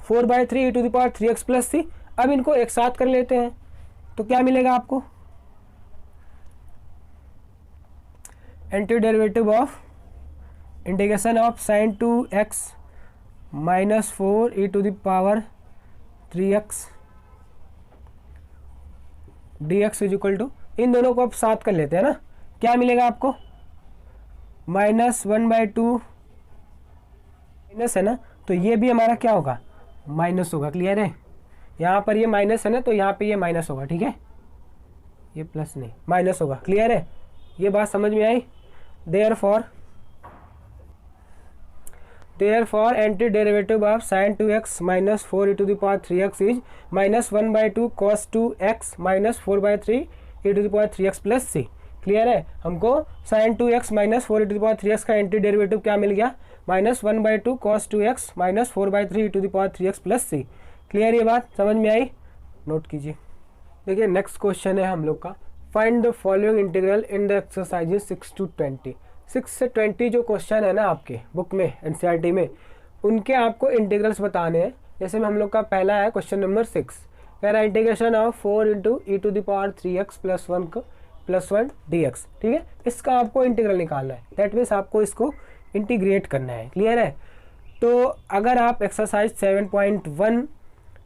4/3e⁻3x प्लस सी। अब इनको एक साथ कर लेते हैं तो क्या मिलेगा आपको, anti derivative of integration of sin 2x minus 4e⁻3x dx is equal to, इन दोनों को अब साथ कर लेते हैं ना, क्या मिलेगा आपको, माइनस 1/2 माइनस है ना, तो ये भी हमारा क्या होगा, माइनस होगा। क्लियर है, यहाँ पर ये माइनस है ना, तो यहाँ पे ये माइनस होगा। ठीक है, ये प्लस नहीं माइनस होगा। क्लियर है, ये बात समझ में आई। Therefore anti derivative of sin 2x minus 4e⁻3x is minus 1/2 cos 2x minus 4/3e⁻3x plus C. Clear है, हमको sin 2x माइनस 4e⁻3x का एंटी डेरिवेटिव क्या मिल गया, minus 1/2 cos 2x minus 4/3e⁻3x plus सी। क्लियर, ये बात समझ में आई, नोट कीजिए। देखिए नेक्स्ट क्वेश्चन है हम लोग का, find the following integral in the exercises 6 to 20। 6 से 20 जो क्वेश्चन है ना आपके बुक में एनसीईआरटी में, उनके आपको इंटीग्रल्स बताने हैं। जैसे में हम लोग का पहला है क्वेश्चन नंबर 6, कह रहा है integration of 4 into e⁻3x plus 1 dx। ठीक है, इसका आपको इंटीग्रल निकालना है, दैट मीन्स आपको इसको इंटीग्रेट करना है। क्लियर है, तो अगर आप एक्सरसाइज 7.1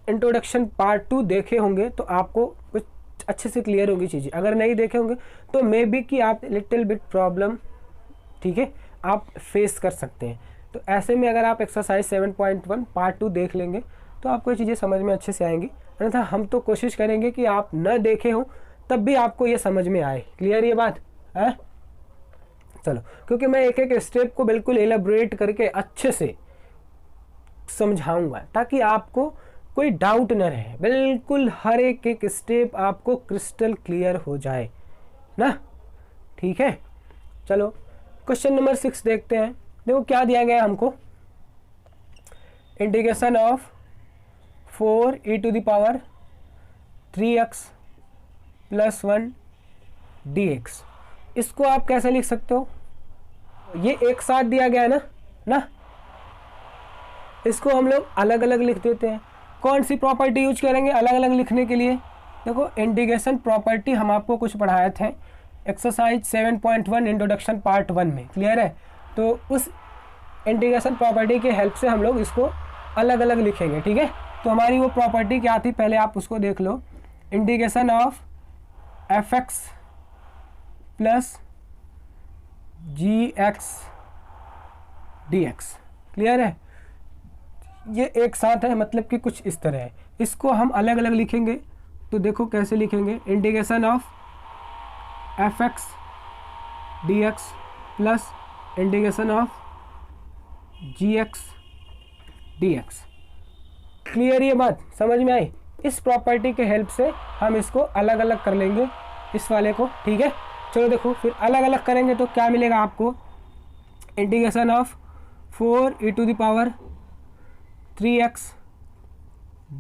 इंट्रोडक्शन पार्ट 2 देखे होंगे तो आपको कुछ अच्छे से क्लियर होगी चीज़ें, अगर नहीं देखे होंगे तो मे बी कि आप लिटिल बिट प्रॉब्लम, ठीक है, आप फेस कर सकते हैं। तो ऐसे में अगर आप एक्सरसाइज 7.1 पार्ट 2 देख लेंगे तो आपको ये चीज़ें समझ में अच्छे से आएंगी, अन्यथा हम तो कोशिश करेंगे कि आप न देखे हो तब भी आपको ये समझ में आए। क्लियर ये बात है, चलो, क्योंकि मैं एक एक स्टेप को बिल्कुल एलेबोरेट करके अच्छे से समझाऊंगा ताकि आपको कोई डाउट न रहे, बिल्कुल हर एक स्टेप आपको क्रिस्टल क्लियर हो जाए ना। ठीक है, चलो क्वेश्चन नंबर 6 देखते हैं। देखो क्या दिया गया है हमको, integration of 4e⁻3x plus 1 dx। इसको आप कैसे लिख सकते हो, ये एक साथ दिया गया है ना, इसको हम लोग अलग अलग लिख देते हैं। कौन सी प्रॉपर्टी यूज करेंगे अलग अलग लिखने के लिए, देखो इंटीग्रेशन प्रॉपर्टी हम आपको कुछ पढ़ाए थे एक्सरसाइज 7.1 इंट्रोडक्शन पार्ट 1 में, क्लियर है। तो उस इंटीग्रेशन प्रॉपर्टी के हेल्प से हम लोग इसको अलग अलग लिखेंगे, ठीक है। तो हमारी वो प्रॉपर्टी क्या थी, पहले आप उसको देख लो। Integration of F x plus ji x D x, clear है। ये एक साथ है, मतलब कि कुछ इस तरह है। इसको हम अलग अलग लिखेंगे, तो देखो कैसे लिखेंगे। Integration of F x D x plus integration of ji x D x, clear, ये बात समझ में आई। इस प्रॉपर्टी के हेल्प से हम इसको अलग अलग कर लेंगे इस वाले को, ठीक है। चलो देखो फिर अलग अलग करेंगे तो क्या मिलेगा आपको। Integration of 4e⁻³ 3x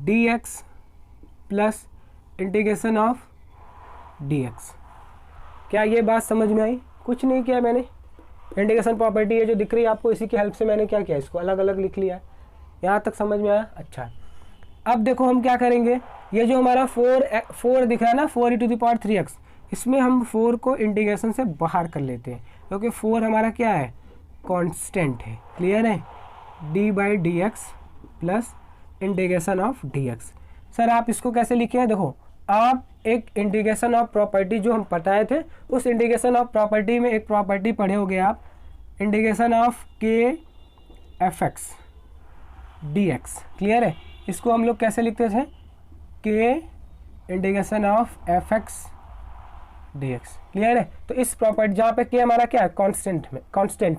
dx plus integration of dx। क्या ये बात समझ में आई? कुछ नहीं किया मैंने, इंटीग्रेशन प्रॉपर्टी है जो दिख रही है आपको, इसी की हेल्प से मैंने क्या किया, इसको अलग अलग लिख लिया। यहाँ तक समझ में आया? अच्छा, अब देखो हम क्या करेंगे। ये जो हमारा 4 दिख रहा है ना, 4e⁻³ इसमें हम 4 को इंटीग्रेशन से बाहर कर लेते हैं, क्योंकि 4 हमारा क्या है, कांस्टेंट है, क्लियर है। d/dx plus integration of dx। Sir आप इसको कैसे लिखे हैं? देखो आप एक इंटीग्रेशन ऑफ प्रॉपर्टी जो हम पढ़ाए थे, उस इंटीग्रेशन ऑफ प्रॉपर्टी में एक प्रॉपर्टी पढ़े होगे आप, integration of k f x D x, clear है। इसको हम लोग कैसे लिखते थे, के integration of F x D x, clear है। तो इस प्रॉपर्टी जहाँ पे के हमारा क्या है, कांस्टेंट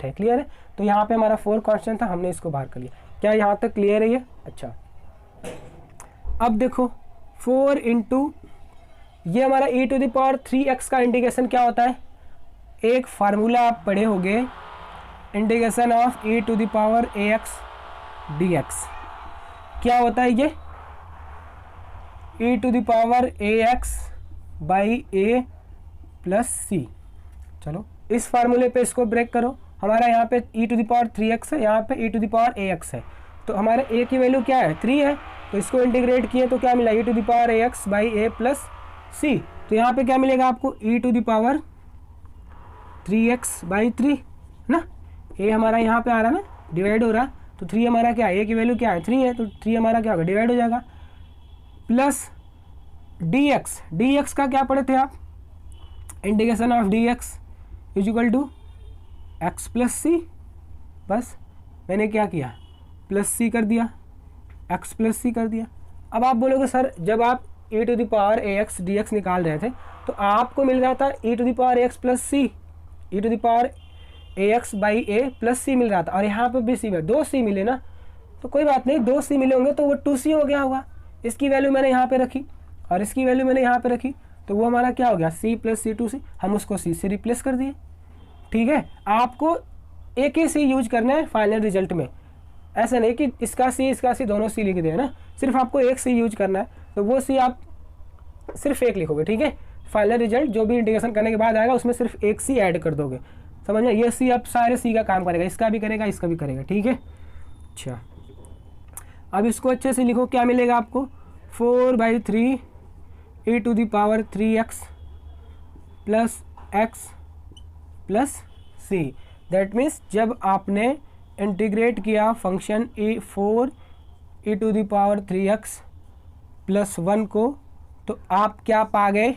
है, क्लियर है। तो यहाँ पे हमारा 4 कांस्टेंट था, हमने इसको बाहर कर लिया। क्या यहाँ तक क्लियर है ये? अच्छा, अब देखो 4 इंटू ये हमारा e⁻³ का इंटीग्रेशन क्या होता है, एक फार्मूला आप पढ़े होंगे, इंटीग्रेशन ऑफ e⁻ax dx। क्या होता है ये, e⁻ax by a plus c। चलो इस फार्मूले पे इसको ब्रेक करो। हमारा यहाँ पे e⁻³ है, यहाँ पे e⁻ax है, तो हमारे a की वैल्यू क्या है, 3 है। तो इसको इंटीग्रेट किए तो क्या मिला, e⁻ax by a plus c। तो यहाँ पे क्या मिलेगा आपको, e⁻3x बाई 3 ना, a हमारा यहाँ पे आ रहा है ना, डिवाइड हो रहा, तो 3 हमारा क्या है, a की वैल्यू क्या है, 3 है, तो 3 हमारा क्या होगा, डिवाइड हो जाएगा। प्लस dx का क्या पढ़े थे आप, integration of dx equal to x plus C. बस मैंने क्या किया, प्लस सी कर दिया, x प्लस सी कर दिया। अब आप बोलोगे सर जब आप e⁻ax dx निकाल रहे थे तो आपको मिल रहा था e⁻ax plus C, e⁻ax by a plus C मिल रहा था, और यहाँ पे भी सी में 2 सी मिले ना, तो कोई बात नहीं, 2 सी मिले होंगे तो वो 2c हो गया होगा। इसकी वैल्यू मैंने यहाँ पे रखी और इसकी वैल्यू मैंने यहाँ पे रखी, तो वो हमारा क्या हो गया, c प्लस सी 2c। हम उसको c से रिप्लेस कर दिए, ठीक है। आपको एक ही c यूज करना है फाइनल रिजल्ट में, ऐसा नहीं कि इसका c दोनों c लिख दे ना, सिर्फ आपको एक c यूज करना है, तो वो c आप सिर्फ एक लिखोगे, ठीक है। फाइनल रिजल्ट जो भी इंटीग्रेशन करने के बाद आएगा उसमें सिर्फ एक c ऐड कर दोगे, समझ में। ये c अब सारे c का काम करेगा, इसका भी करेगा, इसका भी करेगा, ठीक है। अच्छा, अब इसको अच्छे से लिखो, क्या मिलेगा आपको, 4/3 e⁻3x plus x plus c। That means जब आपने इंटीग्रेट किया फंक्शन 4e⁻3x प्लस 1 को, तो आप क्या पा गए,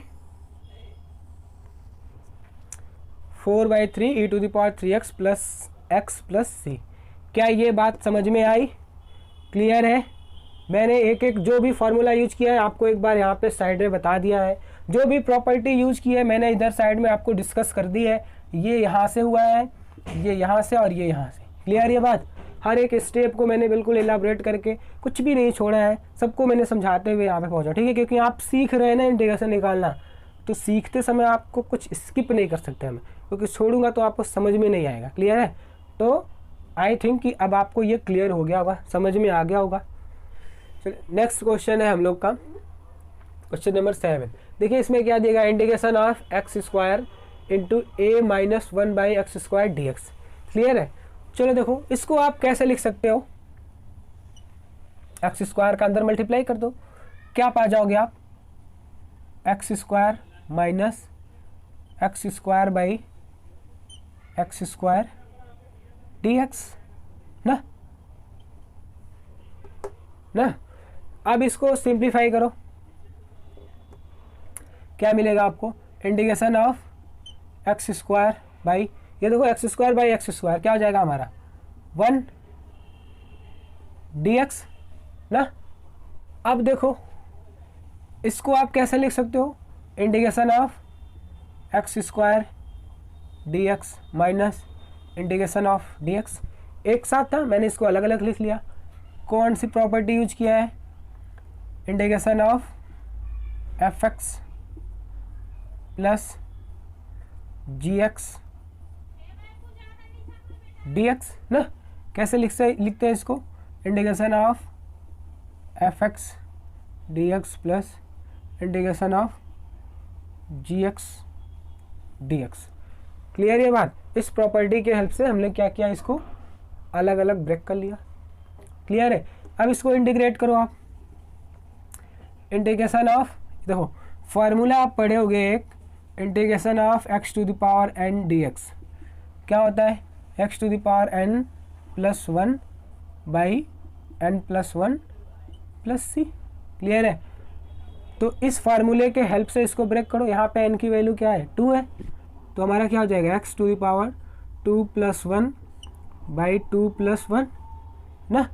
4/3 e⁻3x plus x plus c। क्या ये बात समझ में आई, क्लियर है। मैंने एक एक जो भी फार्मूला यूज किया है आपको एक बार यहाँ पे साइड में बता दिया है, जो भी प्रॉपर्टी यूज की है मैंने इधर साइड में आपको डिस्कस कर दी है। ये यहाँ से हुआ है, ये यहाँ से, और ये यहाँ से, क्लियर ये बात। हर एक स्टेप को मैंने बिल्कुल एलाबोरेट करके कुछ भी नहीं छोड़ा है, सबको मैंने समझाते हुए यहाँ पे पहुँचा, ठीक है। क्योंकि आप सीख रहे हैं ना इंटीग्रेशन निकालना, तो सीखते समय आपको कुछ स्किप नहीं कर सकते हम, क्योंकि छोड़ूंगा तो आपको समझ में नहीं आएगा, क्लियर है। तो आई थिंक कि अब आपको ये क्लियर हो गया होगा, समझ में आ गया होगा। चलिए नेक्स्ट क्वेश्चन है हम लोग का, क्वेश्चन नंबर 7। देखिए इसमें क्या दिया गया, integration of x² into a minus 1/x² dx, clear है। चलो देखो इसको आप कैसे लिख सकते हो, x² का अंदर मल्टीप्लाई कर दो, क्या पा जाओगे आप, x square minus x square by x square D x ना ना। अब इसको सिंप्लीफाई करो, क्या मिलेगा आपको, integration of x square by, ये देखो x square by x square क्या हो जाएगा हमारा 1 डी एक्स ना। अब देखो इसको आप कैसे लिख सकते हो, integration of x square D x minus integration of d x, एक साथ था, मैंने इसको अलग अलग लिख लिया। कौन सी प्रॉपर्टी यूज किया है, integration of F x plus ji x D x ना। कैसे लिखते हैं इसको, integration of F x D x plus integration of ji x D x. Clear ये बात, इस प्रॉपर्टी के हेल्प से हमने क्या किया, इसको अलग अलग ब्रेक कर लिया। क्लियर है। अब इसको इंटीग्रेट करो आप, इंटीग्रेशन ऑफ, देखो फार्मूला आप पढ़े होगे एक, integration of x to the power N D x क्या होता है, x to the power N plus 1 by N plus 1 plus C. Clear है। तो इस फार्मूले के हेल्प से इसको ब्रेक करो, यहाँ पे एन की वैल्यू क्या है 2 है, तो हमारा क्या हो जाएगा x to the power 2 plus 1 by 2 plus 1 ना,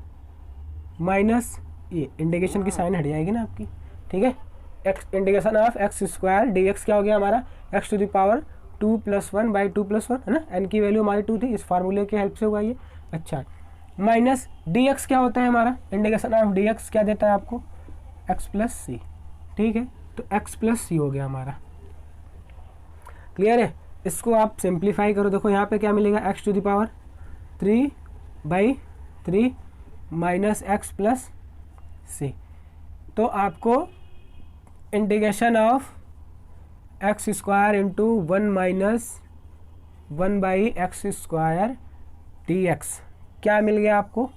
माइनस ये इंटीग्रेशन की साइन हट जाएगी ना आपकी, ठीक है। X integration of x square D x क्या हो गया हमारा, x to the power 2 plus 1 by 2 plus 1 है ना, एन की वैल्यू हमारी 2 थी, इस फार्मूले के हेल्प से हुआ ये। अच्छा, माइनस डी एक्स क्या होता है हमारा, इंटीग्रेशन ऑफ डी एक्स क्या देता है आपको, एक्स प्लस सी, ठीक है। तो एक्स प्लस सी हो गया हमारा। क्लियर है। इसको आप सिंप्लीफाई करो, देखो यहाँ पे क्या मिलेगा, X to the power 3 by 3 minus X plus सी। तो आपको integration of x square into 1 minus 1 by x square D x क्या मिल गया आपको,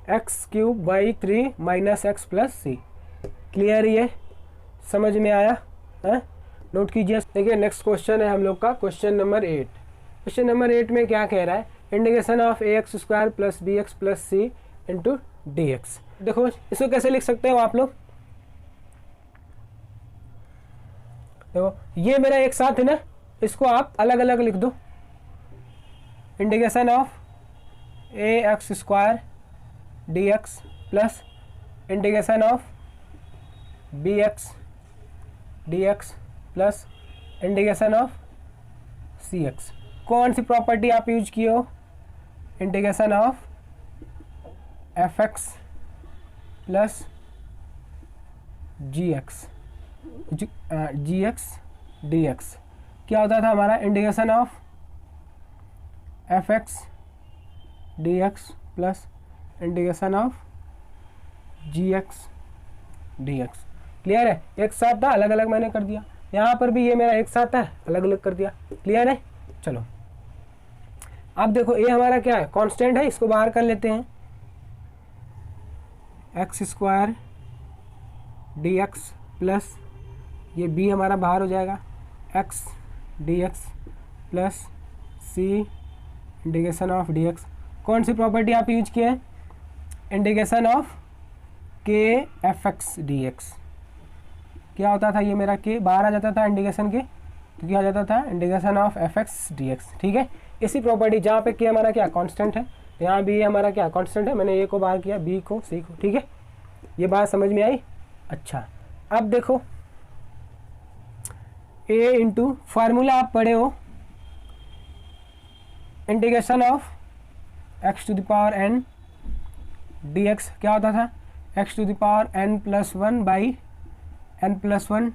X cube by 3 minus X plus C. Clear, ये समझ में आया है, नोट कीजिए। देखिए नेक्स्ट क्वेश्चन है हम लोग का, क्वेश्चन नंबर 8। क्वेश्चन नंबर 8 में क्या कह रहा है, integration of A x square plus B x plus c into D x. देखो इसको कैसे लिख सकते हो आप लोग, देखो ये मेरा एक साथ है ना, इसको आप अलग अलग लिख दो, integration of A x square D x plus integration of b x D x plus integration of c x. कौन सी प्रॉपर्टी आप यूज किए हो, integration of F x plus ji x D x क्या होता था हमारा, integration of F x D x plus integration of ji x D x. Clear है, एक साथ था अलग अलग मैंने कर दिया, यहाँ पर भी ये मेरा एक साथ है अलग अलग कर दिया। क्लियर है। चलो अब देखो ये हमारा क्या है, कांस्टेंट है, इसको बाहर कर लेते हैं, x square D x plus ये बी हमारा बाहर हो जाएगा, x D x plus C integration of d x. कौन सी प्रॉपर्टी आप यूज किए हैं, integration of k f x D x क्या होता था, ये मेरा के बाहर आ जाता था इंटीग्रेशन के, तो क्या आ जाता था integration of F x D x. ठीक है, इसी प्रॉपर्टी जहाँ पे के हमारा क्या कांस्टेंट है, तो यहाँ बी हमारा क्या कांस्टेंट है, मैंने ए को बाहर किया, बी को सी को। ठीक है, ये बात समझ में आई। अच्छा अब देखो ए इंटू फार्मूला आप पढ़े हो, integration of x to the power N D x क्या होता था, x to the power N plus 1 by N plus 1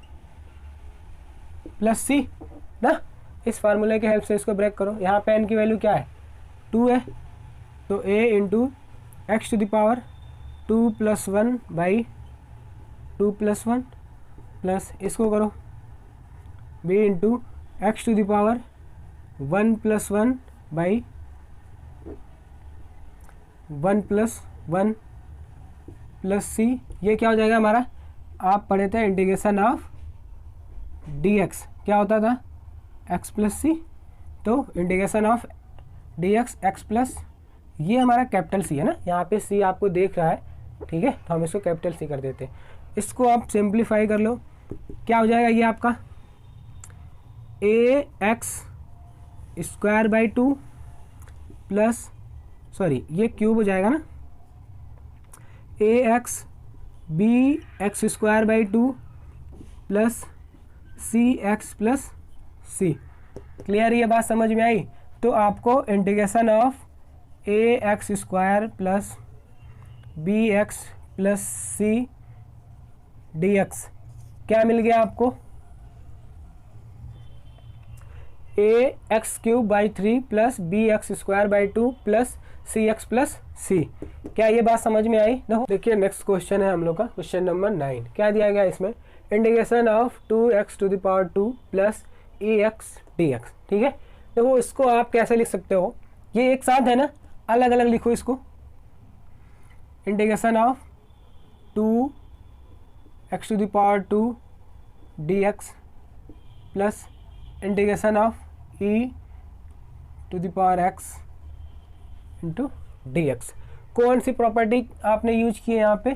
plus सी ना। इस फार्मूले के हेल्प से इसको ब्रेक करो, यहाँ पे एन की वैल्यू क्या है 2 है, तो A into X to the power 2 plus 1 by 2 plus 1 plus इसको करो B into X to the power 1 plus 1 by 1 plus 1 plus C. ये क्या हो जाएगा हमारा आप पढ़े थे इंटीग्रेशन ऑफ dx क्या होता था, x प्लस सी। तो integration of dx x plus, ये हमारा कैपिटल सी है ना, यहाँ पे सी आपको देख रहा है, ठीक है, तो हम इसको कैपिटल सी कर देते हैं। इसको आप सिंप्लीफाई कर लो, क्या हो जाएगा ये आपका A x square by 2 plus, sorry ये क्यूब हो जाएगा ना, A X B X square by 2 plus C X plus C. Clear, ये बात समझ में आई। तो आपको integration of A x square plus B x plus C D x क्या मिल गया आपको, A X cube by 3 plus B X square by 2 plus C X plus C. क्या ये बात समझ में आई? देखिए नेक्स्ट क्वेश्चन है हम लोग का, क्वेश्चन नंबर 9। क्या दिया गया इसमें, integration of 2x to the power 2 plus a x D x. ठीक है, देखो इसको आप कैसे लिख सकते हो, ये एक साथ है ना, अलग अलग लिखो इसको। Integration of 2x to the power 2 D x plus integration of e to the power x into D x. कौन सी प्रॉपर्टी आपने यूज की है यहाँ पे,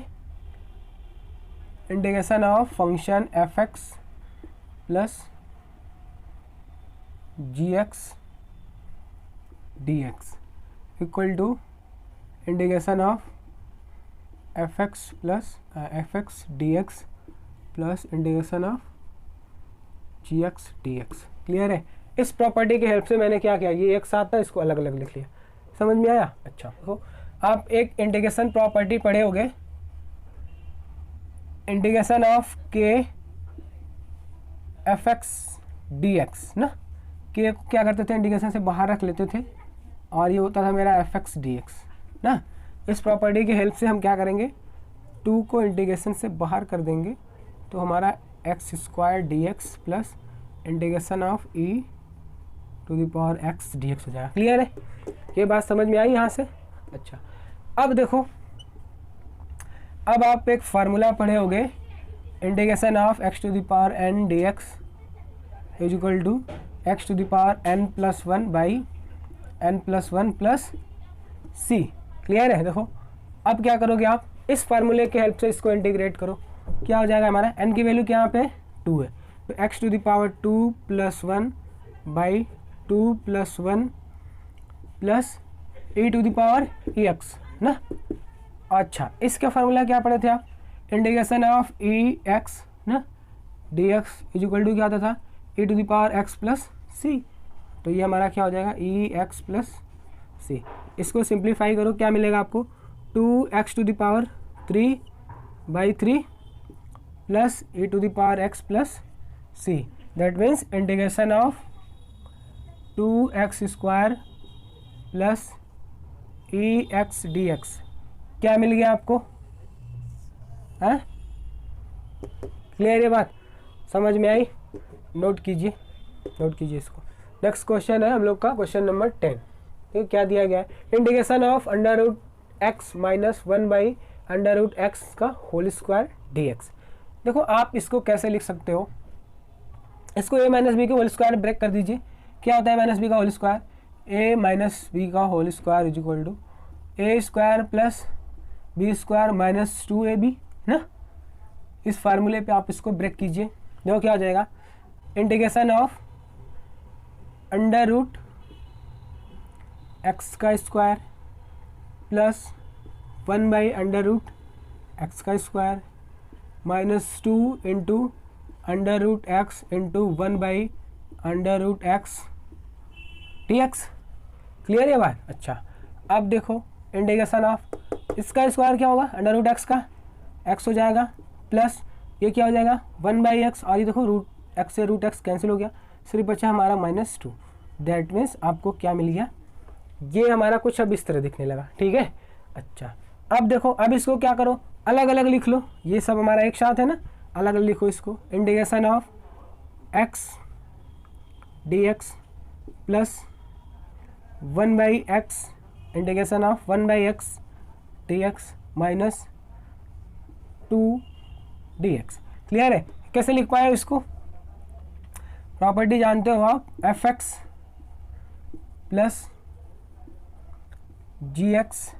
integration of function F x plus ji x D X equal to integration of F x plus F x D x plus integration of ji x D x. Clear है? इस property की help से मैंने क्या किया, ये एक साथ था, इसको अलग अलग लिख लिया। समझ में आया? अच्छा, तो आप एक इंटीग्रेशन प्रॉपर्टी पढ़े होगे, integration of k f x D x ना, के को क्या करते थे, इंटीग्रेशन से बाहर रख लेते थे और ये होता था मेरा एफ एक्स डी एक्स ना। इस प्रॉपर्टी की हेल्प से हम क्या करेंगे, 2 को इंटीग्रेशन से बाहर कर देंगे तो हमारा x square D x plus integration of e to the power x D x हो जाएगा। क्लियर है? ये बात समझ में आई यहाँ से? अच्छा, अब देखो, अब आप एक फार्मूला पढ़े होगे, integration of x to the power N D x is equal to x to the power N plus 1 by N plus 1 plus C. Clear है? देखो अब क्या करोगे आप, इस फार्मूले के हेल्प से इसको इंटीग्रेट करो, क्या हो जाएगा हमारा, एन की वैल्यू क्या यहाँ पे 2 है, तो x to the power 2 plus 1 by 2 plus 1 plus e to the power e x ना। अच्छा, इसका फार्मूला क्या पढ़े थे आप, इंटीग्रेशन ऑफ ई एक्स ना d x is equal to क्या होता था, e to the power x plus सी। तो ये हमारा क्या हो जाएगा, ई एक्स प्लस सी। इसको सिंप्लीफाई करो, क्या मिलेगा आपको, 2x to the power 3 by 3 plus e to the power x plus c. That means integration of 2x square plus e x D x क्या मिल गया आपको, है? क्लियर ये बात समझ में आई? नोट कीजिए, नोट कीजिए इसको। नेक्स्ट क्वेश्चन है हम लोग का, क्वेश्चन नंबर 10। तो क्या दिया गया है, integration of under root x minus 1 by under root x का होल स्क्वायर डी एक्स। देखो आप इसको कैसे लिख सकते हो, इसको ए माइनस बी के होल स्क्वायर ब्रेक कर दीजिए। क्या होता है माइनस बी का whole square, a minus b का whole square is equal to a square plus B square minus 2ab ना। इस फार्मूले पे आप इसको ब्रेक कीजिए, देखो क्या हो जाएगा, integration of under root x का square plus 1 by under root x का square minus 2 into under root x into 1 by under root x D x. Clear है बात? अच्छा, अब देखो इंटीग्रेशन ऑफ इसका स्क्वायर क्या होगा, अंडर रूट एक्स का एक्स हो जाएगा प्लस ये क्या हो जाएगा 1 बाई एक्स, और ये देखो रूट एक्स से रूट एक्स कैंसिल हो गया, सिर्फ बचा हमारा -2। दैट मीन्स आपको क्या मिल गया, ये हमारा कुछ अब इस तरह दिखने लगा। ठीक है? अच्छा, अब देखो, अब इसको क्या करो, अलग अलग लिख लो, ये सब हमारा एक साथ है ना, अलग अलग लिखो इसको। Integration of x D x plus 1 by x integration of 1 by x D x minus 2 D x. Clear है? कैसे लिख पाए इसको? प्रॉपर्टी जानते हो आप, f x plus ji x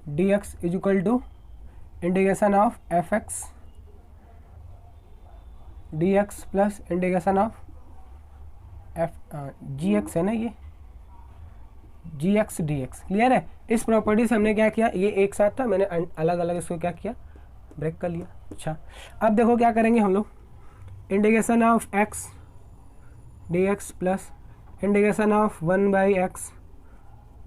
D x is equal to integration of F x D x plus integration of f g x है ना, ये g x D x. Clear है? इस प्रॉपर्टी से हमने क्या किया, ये एक साथ था, मैंने अलग अलग इसको क्या किया, ब्रेक कर लिया। अच्छा, अब देखो क्या करेंगे हम लोग, integration of x D x plus integration of 1/x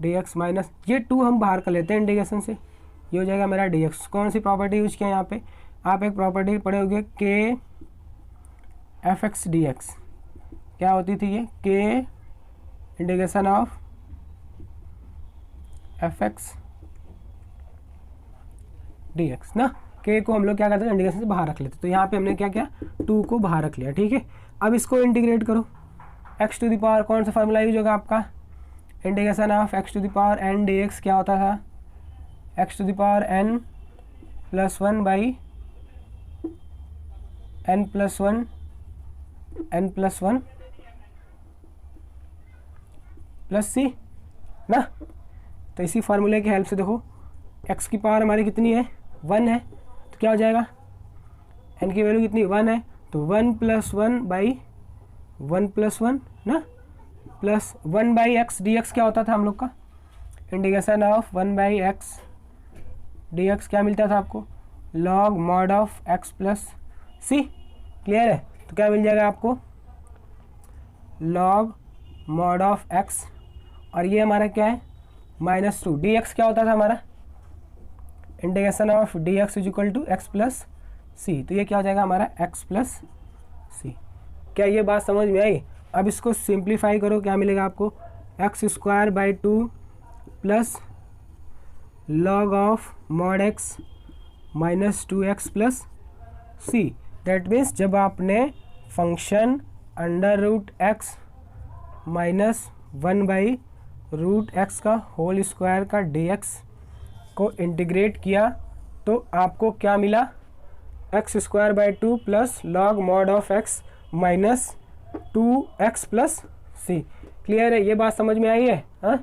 D x minus, ये 2 हम बाहर कर लेते हैं इंटीग्रेशन से, ये हो जाएगा मेरा डी एक्स। कौन सी प्रॉपर्टी यूज किया यहाँ पे, आप एक प्रॉपर्टी पढ़े होंगे के एफ एक्स डी एक्स, क्या होती थी ये, के integration of F x D x ना, के को हम लोग क्या करते हैं इंटीग्रेशन से बाहर रख लेते, तो यहाँ पे हमने क्या किया, 2 को बाहर रख लिया। ठीक है, अब इसको इंटीग्रेट करो, एक्स टू द पावर, कौन सा फार्मूला यूज होगा आपका, integration of x to the power N D x, क्या होता था, x to the power N plus 1 by N plus 1 plus सी ना। तो इसी फार्मूले की हेल्प से देखो, x की पावर हमारी कितनी है, 1 है, तो क्या हो जाएगा, n की वैल्यू कितनी 1 है, तो 1 प्लस 1 बाई 1 प्लस 1 ना, plus 1 by x D x, क्या होता था हम लोग का, integration of 1 by x D x, क्या मिलता था आपको, log mod of x plus C. Clear है? तो क्या मिल जाएगा आपको, लॉग मॉड ऑफ एक्स, और ये हमारा क्या है, -2 डी एक्स, क्या होता था हमारा, integration of d x is equal to x plus सी, तो ये क्या हो जाएगा हमारा एक्स प्लस सी। क्या ये बात समझ में आई? अब इसको सिंप्लीफाई करो, क्या मिलेगा आपको, x square by 2 plus log of mod x -2x plus c. That means जब आपने function under root x minus 1/√x का होल स्क्वायर का dx को इंटीग्रेट किया, तो आपको क्या मिला, x square by 2 plus log mod of x -2x plus C. Clear है? ये बात समझ में आई है? हाँ,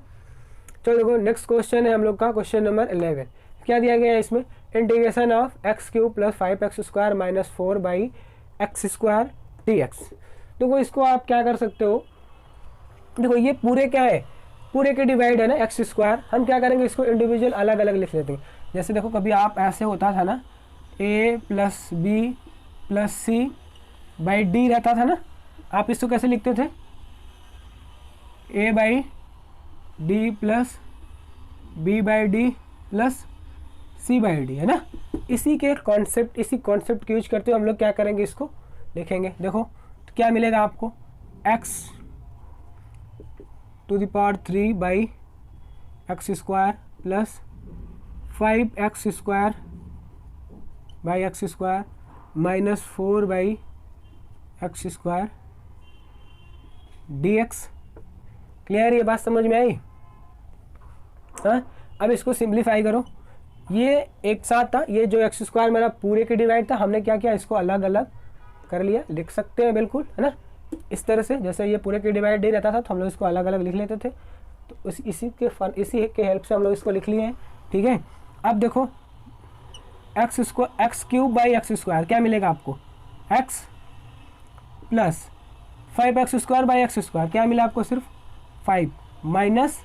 चलो देखो नेक्स्ट क्वेश्चन है हम लोग का, क्वेश्चन नंबर 11। क्या दिया गया है इसमें, integration of x³ plus 5x square minus 4/x square dx। देखो इसको आप क्या कर सकते हो, देखो ये पूरे क्या है, पूरे के डिवाइड है ना एक्स स्क्वायर, हम क्या करेंगे इसको इंडिविजुअल अलग अलग लिख लेते हैं। जैसे देखो कभी आप ऐसे होता था ना, a plus b plus c by d रहता था ना, आप इसको कैसे लिखते थे, a by d plus b by d plus c by d, है ना। इसी कॉन्सेप्ट की यूज करते हुए हम लोग क्या करेंगे, इसको लिखेंगे। देखो तो क्या मिलेगा आपको, x to the power 3 by x square plus 5x square by x square minus 4/x square dx। Clear? ये बात समझ में आई? हाँ, अब इसको सिंप्लीफाई करो, ये एक साथ था, ये जो एक्स स्क्वायर मेरा पूरे के डिवाइड था, हमने क्या किया, इसको अलग अलग कर लिया, लिख सकते हैं बिल्कुल, है ना, इस तरह से। जैसे ये पूरे के डिवाइड नहीं रहता था तो हम लोग इसको अलग अलग लिख लेते थे, तो इसी के हेल्प से हम लोग इसको लिख लिए हैं। ठीक है, अब देखो x³ बाई एक्स स्क्वायर क्या मिलेगा आपको, x plus 5x square by x square, क्या मिला आपको, सिर्फ 5 माइनस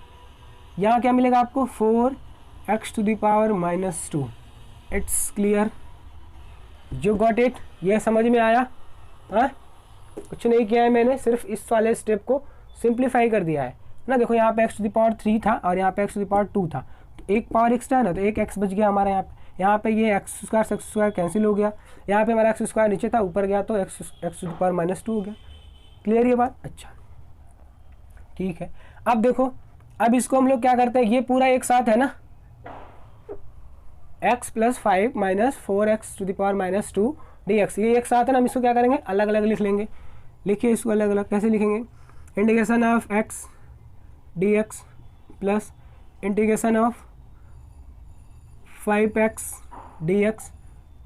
यहाँ क्या मिलेगा आपको, 4x to the power -2। It's clear? You got it? ये समझ में आया? हाँ, कुछ नहीं किया है मैंने, सिर्फ इस वाले स्टेप को सिंप्लीफाई कर दिया है ना। देखो यहाँ पे x टू द पावर 3 था और यहाँ पे x टू द पावर 2 था, तो एक पावर एक्स्ट्रा है ना, तो एक x बच गया हमारा यहाँ पे ये एक्स स्क्वायर कैंसिल हो गया, यहाँ पे हमारा एक्स स्क्वायर नीचे था, ऊपर गया तो एक्स टू द पावर -2 हो गया। क्लियर ये बात? अच्छा ठीक है, अब देखो, अब इसको हम लोग क्या करते हैं, ये पूरा एक साथ है ना, x plus 5 minus 4x to the power -2 dx, ये एक साथ है ना, हम इसको क्या करेंगे, अलग अलग लिख लेंगे। लिखिए इसको अलग अलग, कैसे लिखेंगे, integration of x dx plus integration of 5x dx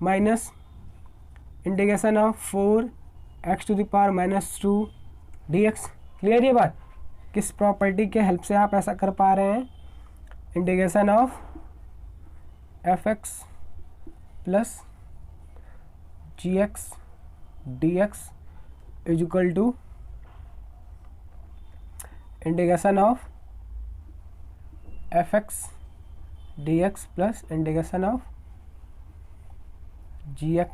minus integration of 4x⁻² dx। Clear ये बात? किस प्रॉपर्टी के हेल्प से आप ऐसा कर पा रहे हैं? Integration of fx plus gx dx is equal to integration of fx dx plus integration of gx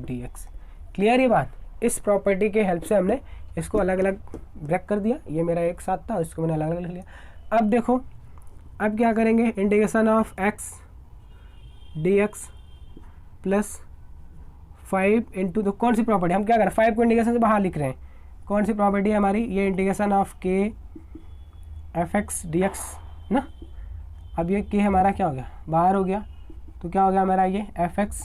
dx। Clear ये बात? इस प्रॉपर्टी के हेल्प से हमने इसको अलग अलग ब्रेक कर दिया। ये मेरा एक साथ था, इसको मैंने अलग अलग लिख लिया। अब देखो, अब क्या करेंगे? Integration of x dx plus 5 into, तो कौन सी प्रॉपर्टी हम क्या करें? 5 को इंटीग्रेशन से बाहर लिख रहे हैं। कौन सी प्रॉपर्टी है हमारी? ये integration of k fx dx ना। अब ये k हमारा क्या हो गया? बाहर हो गया, तो क्या हो गया हमारा? ये fx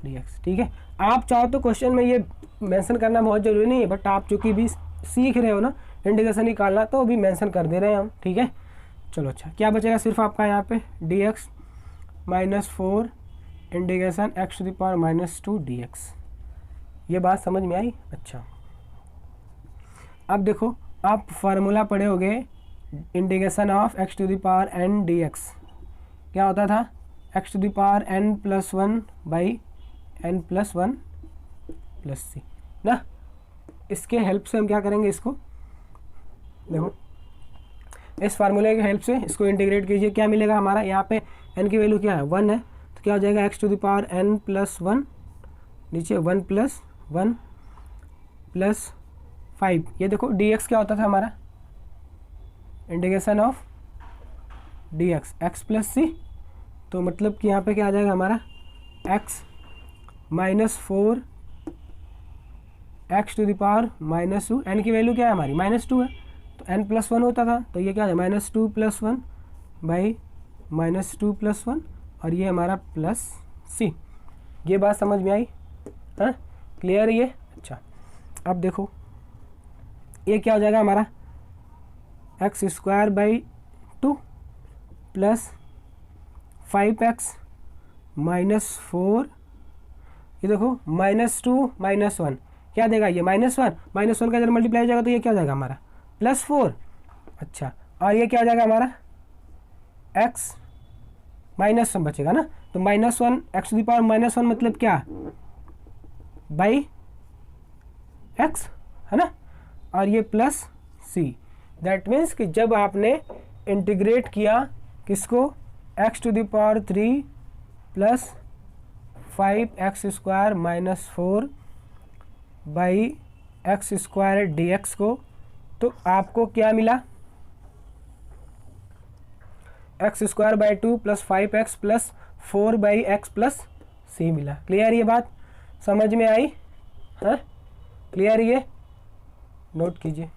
dx। ठीक है, आप चाहो तो क्वेश्चन में ये मेंशन करना बहुत ज़रूरी नहीं है, बट आप चूँकि भी सीख रहे हो ना इंटीग्रेशन निकालना, तो भी मेंशन कर दे रहे हैं हम। ठीक है, चलो अच्छा, क्या बचेगा सिर्फ आपका यहाँ पे? dx -4 integration x⁻² dx। ये बात समझ में आई? अच्छा, अब देखो, आप फार्मूला पढ़े होगे इंटीग्रेशन ऑफ x⁻n dx। क्या होता था? x⁻n+1/n+1 + c ना। इसके हेल्प से हम क्या करेंगे? इसको देखो, इस फार्मूले की हेल्प से इसको इंटीग्रेट कीजिए। क्या मिलेगा हमारा? यहाँ पे n की वैल्यू क्या है? 1 है, तो क्या हो जाएगा? x⁻n+1 नीचे 1 + 1 + 5। ये देखो dx क्या होता था हमारा? Integration of dx x + c। तो मतलब कि यहाँ पे क्या आ जाएगा हमारा? x -4 x⁻²। n की वैल्यू क्या है हमारी? -2 है, तो n+1 होता था, तो ये क्या है? -2 + 1/-2 + 1, और ये हमारा प्लस c। ये बात समझ में आई? हाँ, क्लियर ये? अच्छा, अब देखो, ये क्या हो जाएगा हमारा? x²/2 plus 5x -4। ये देखो -2 -1 क्या देगा? ये -1 का जब मल्टीप्लाई हो जाएगा तो ये क्या हो जाएगा हमारा? +4। अच्छा, और ये क्या हो जाएगा हमारा? x -1 बचेगा ना, तो -1 x⁻−1 मतलब क्या? x है ना, और ये प्लस c। दैट मीन्स कि जब आपने इंटीग्रेट किया किसको? x⁻³ plus 5x² -4/x² dx को, तो आपको क्या मिला? x²/2 + 5x + 4/x + c मिला। क्लियर ये बात? समझ में आई? हाँ, क्लियर ये? नोट कीजिए।